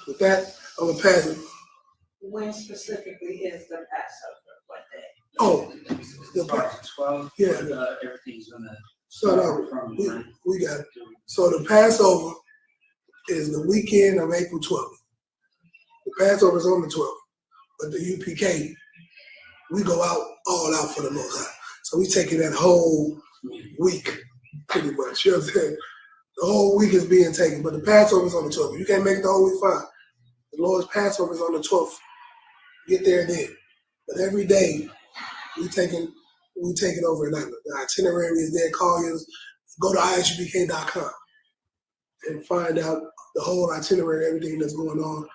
S4: With that, I'm going to pass it.
S10: When specifically is the Passover? What day?
S4: Oh, the
S5: Starts at 12.
S4: Yeah.
S5: Everything's gonna
S4: start out. We got it. So the Passover is the weekend of April 12th. The Passover is on the 12th. But the UPK, we go out all out for the Most High. So we taking that whole week, pretty much. You know what I'm saying? The whole week is being taken, but the Passover is on the 12th. You can't make it the whole week, fine. The Lord's Passover is on the 12th. Get there then. But every day, we taking over Atlanta. The itinerary is there. Call us. Go to isupk.com and find out the whole itinerary, everything that's going on.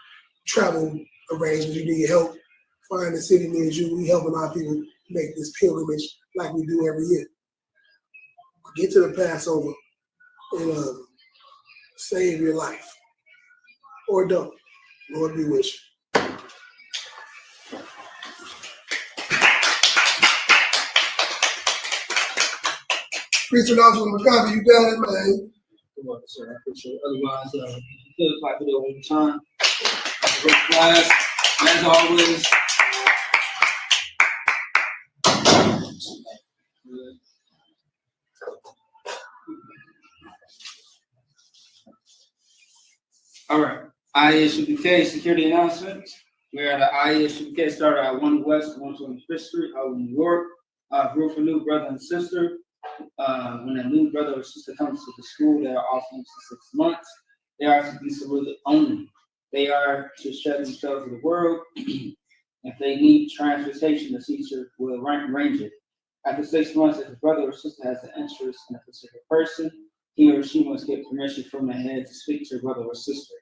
S4: Travel arrangements. You need help. Find the city near you. We helping our people make this pilgrimage like we do every year. Get to the Passover and save your life. Or don't. Lord be with you. Preacher Officer McConkey, you got it, man.
S3: You're welcome, sir. I appreciate it. Otherwise, if you feel like video one time, great class. As always, all right. ISUPK security announcements. We are at the ISUPK started at 1 West 125th Street, Harlem, New York. Group for new brother and sister. When a new brother or sister comes to the school, they are off for 6 months. They are to be saluted only. They are to share themselves with the world. If they need transportation, the teacher will arrange it. After 6 months, if a brother or sister has an interest in a particular person, he or she must get permission from the head to speak to a brother or sister.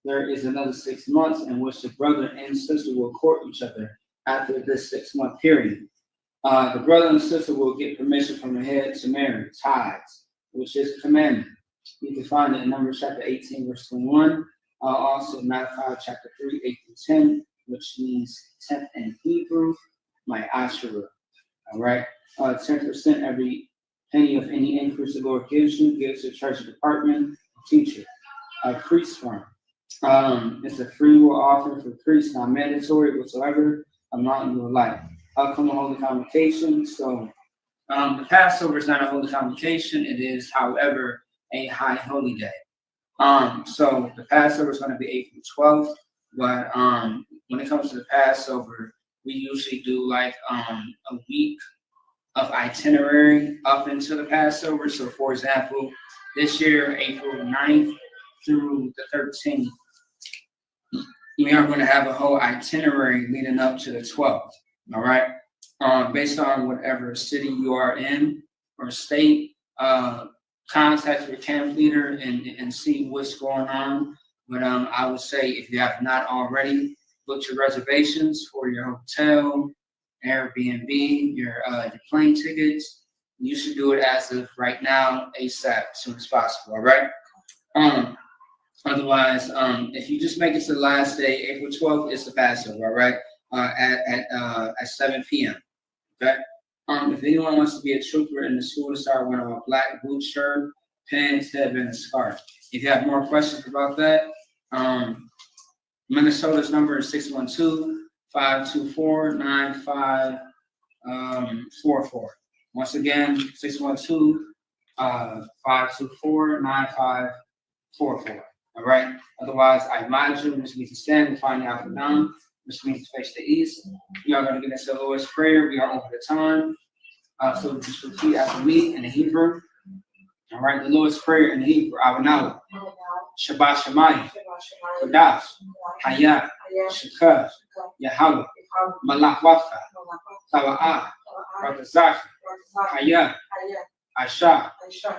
S3: There is another 6 months in which the brother and sister will court each other after this 6 month period. The brother and sister will get permission from the head to marry, tithes, which is a commandment. You can find it in Numbers chapter 18, verse 21. Also, Malachi chapter 3, 8 through 10, which means 10th in Hebrew, my Asherah. All right. 10% every penny of any increase the Lord gives you, gives to treasury department, teacher, priest firm. It's a free will offering for priests, not mandatory whatsoever, amount you would like. Come a holy convocation. So the Passover is not a holy convocation. It is, however, a high holy day. So the Passover is going to be April 12th. But when it comes to the Passover, we usually do like a week of itinerary up into the Passover. So for example, this year, April 9th through the 13th, we are going to have a whole itinerary leading up to the 12th. All right. Based on whatever city you are in or state, contact your camp leader and see what's going on. But I would say if you have not already booked your reservations for your hotel, Airbnb, your plane tickets, you should do it as of right now, ASAP, as soon as possible. All right. Otherwise, if you just make it to the last day, April 12th, it's the Passover. All right. At 7 p.m. Okay. If anyone wants to be a trooper in the school to start wearing a black boot shirt, pants, headband, and scarf. If you have more questions about that, Minnesota's number is 612-524-9544. Once again, 612-524-9544. All right. Otherwise, I advise you, Mr. Means to stand and find out the down. Which means to face the east. We are going to get into the Lord's Prayer. We are over the time. So just repeat after me in the Hebrew. All right, the Lord's Prayer in the Hebrew. Avanau. Shabbat Shemayim. Kodash. Hayah. Shekah. Yahweh. Malach Wafa. Tawa'ah. Ratazach. Hayah. Asha.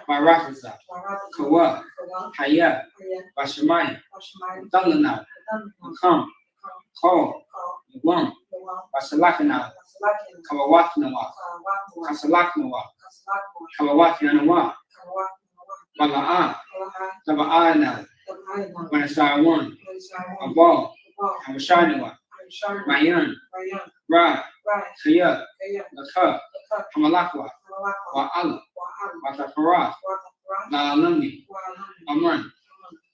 S3: Barakazah. Kawa. Hayah. Bashemayim. Dalanah. Come. Call, Yawam, Basalakana,
S5: Kawawaki Nawa, Kasalak Nawa, Kawawaki Anawa, Wala'a, Taba'ana, Wanasai One, Abal, Hamashanawa, Mayan, Ra, Kaya, Laka, Hamalakwa, Wa'ala, Watapara, La'alungi, Aman.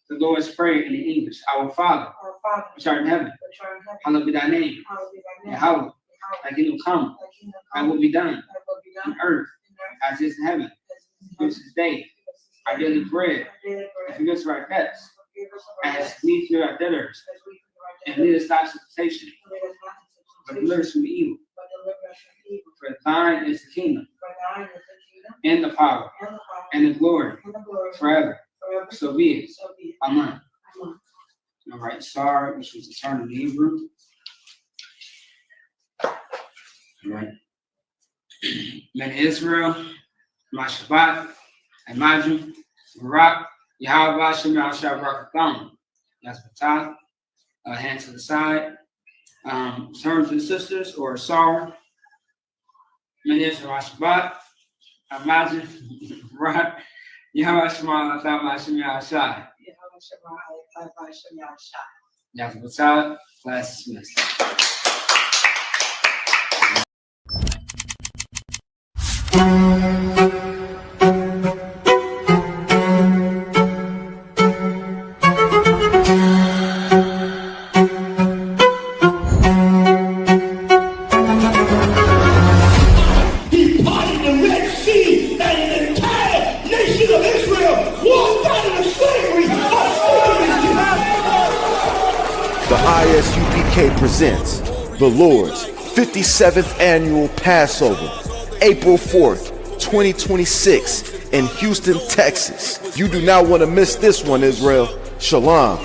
S5: The Lord's Prayer in English. Our Father, which art in heaven, hallowed be thy name. Yahweh, thy kingdom come, thy will be done on earth as it is in heaven. Give us this day our daily bread, and forgive us our debts, as we forgive our debtors, and lead us not into temptation, but deliver us from evil. For thine is the kingdom, and the power, and the glory, forever. So be it. Amen. All right, Sar, which was the turn in Hebrew. All right. Men Israel, Mashabat, Imagine, Barak, Yahweh, Shemel, Shabbat, that's Batah. Hand to the side. Turn to the sisters or Sar. Men Israel, Mashabat, Imagine, Barak. Yahweh Shema Atama Shem Yahshai. That's what's out. Class dismissed.
S2: He parted the Red Sea, and the entire nation of Israel walked out of slavery.
S1: The ISUPK presents the Lord's 57th Annual Passover, April 4th, 2026 in Houston, Texas. You do not want to miss this one, Israel. Shalom.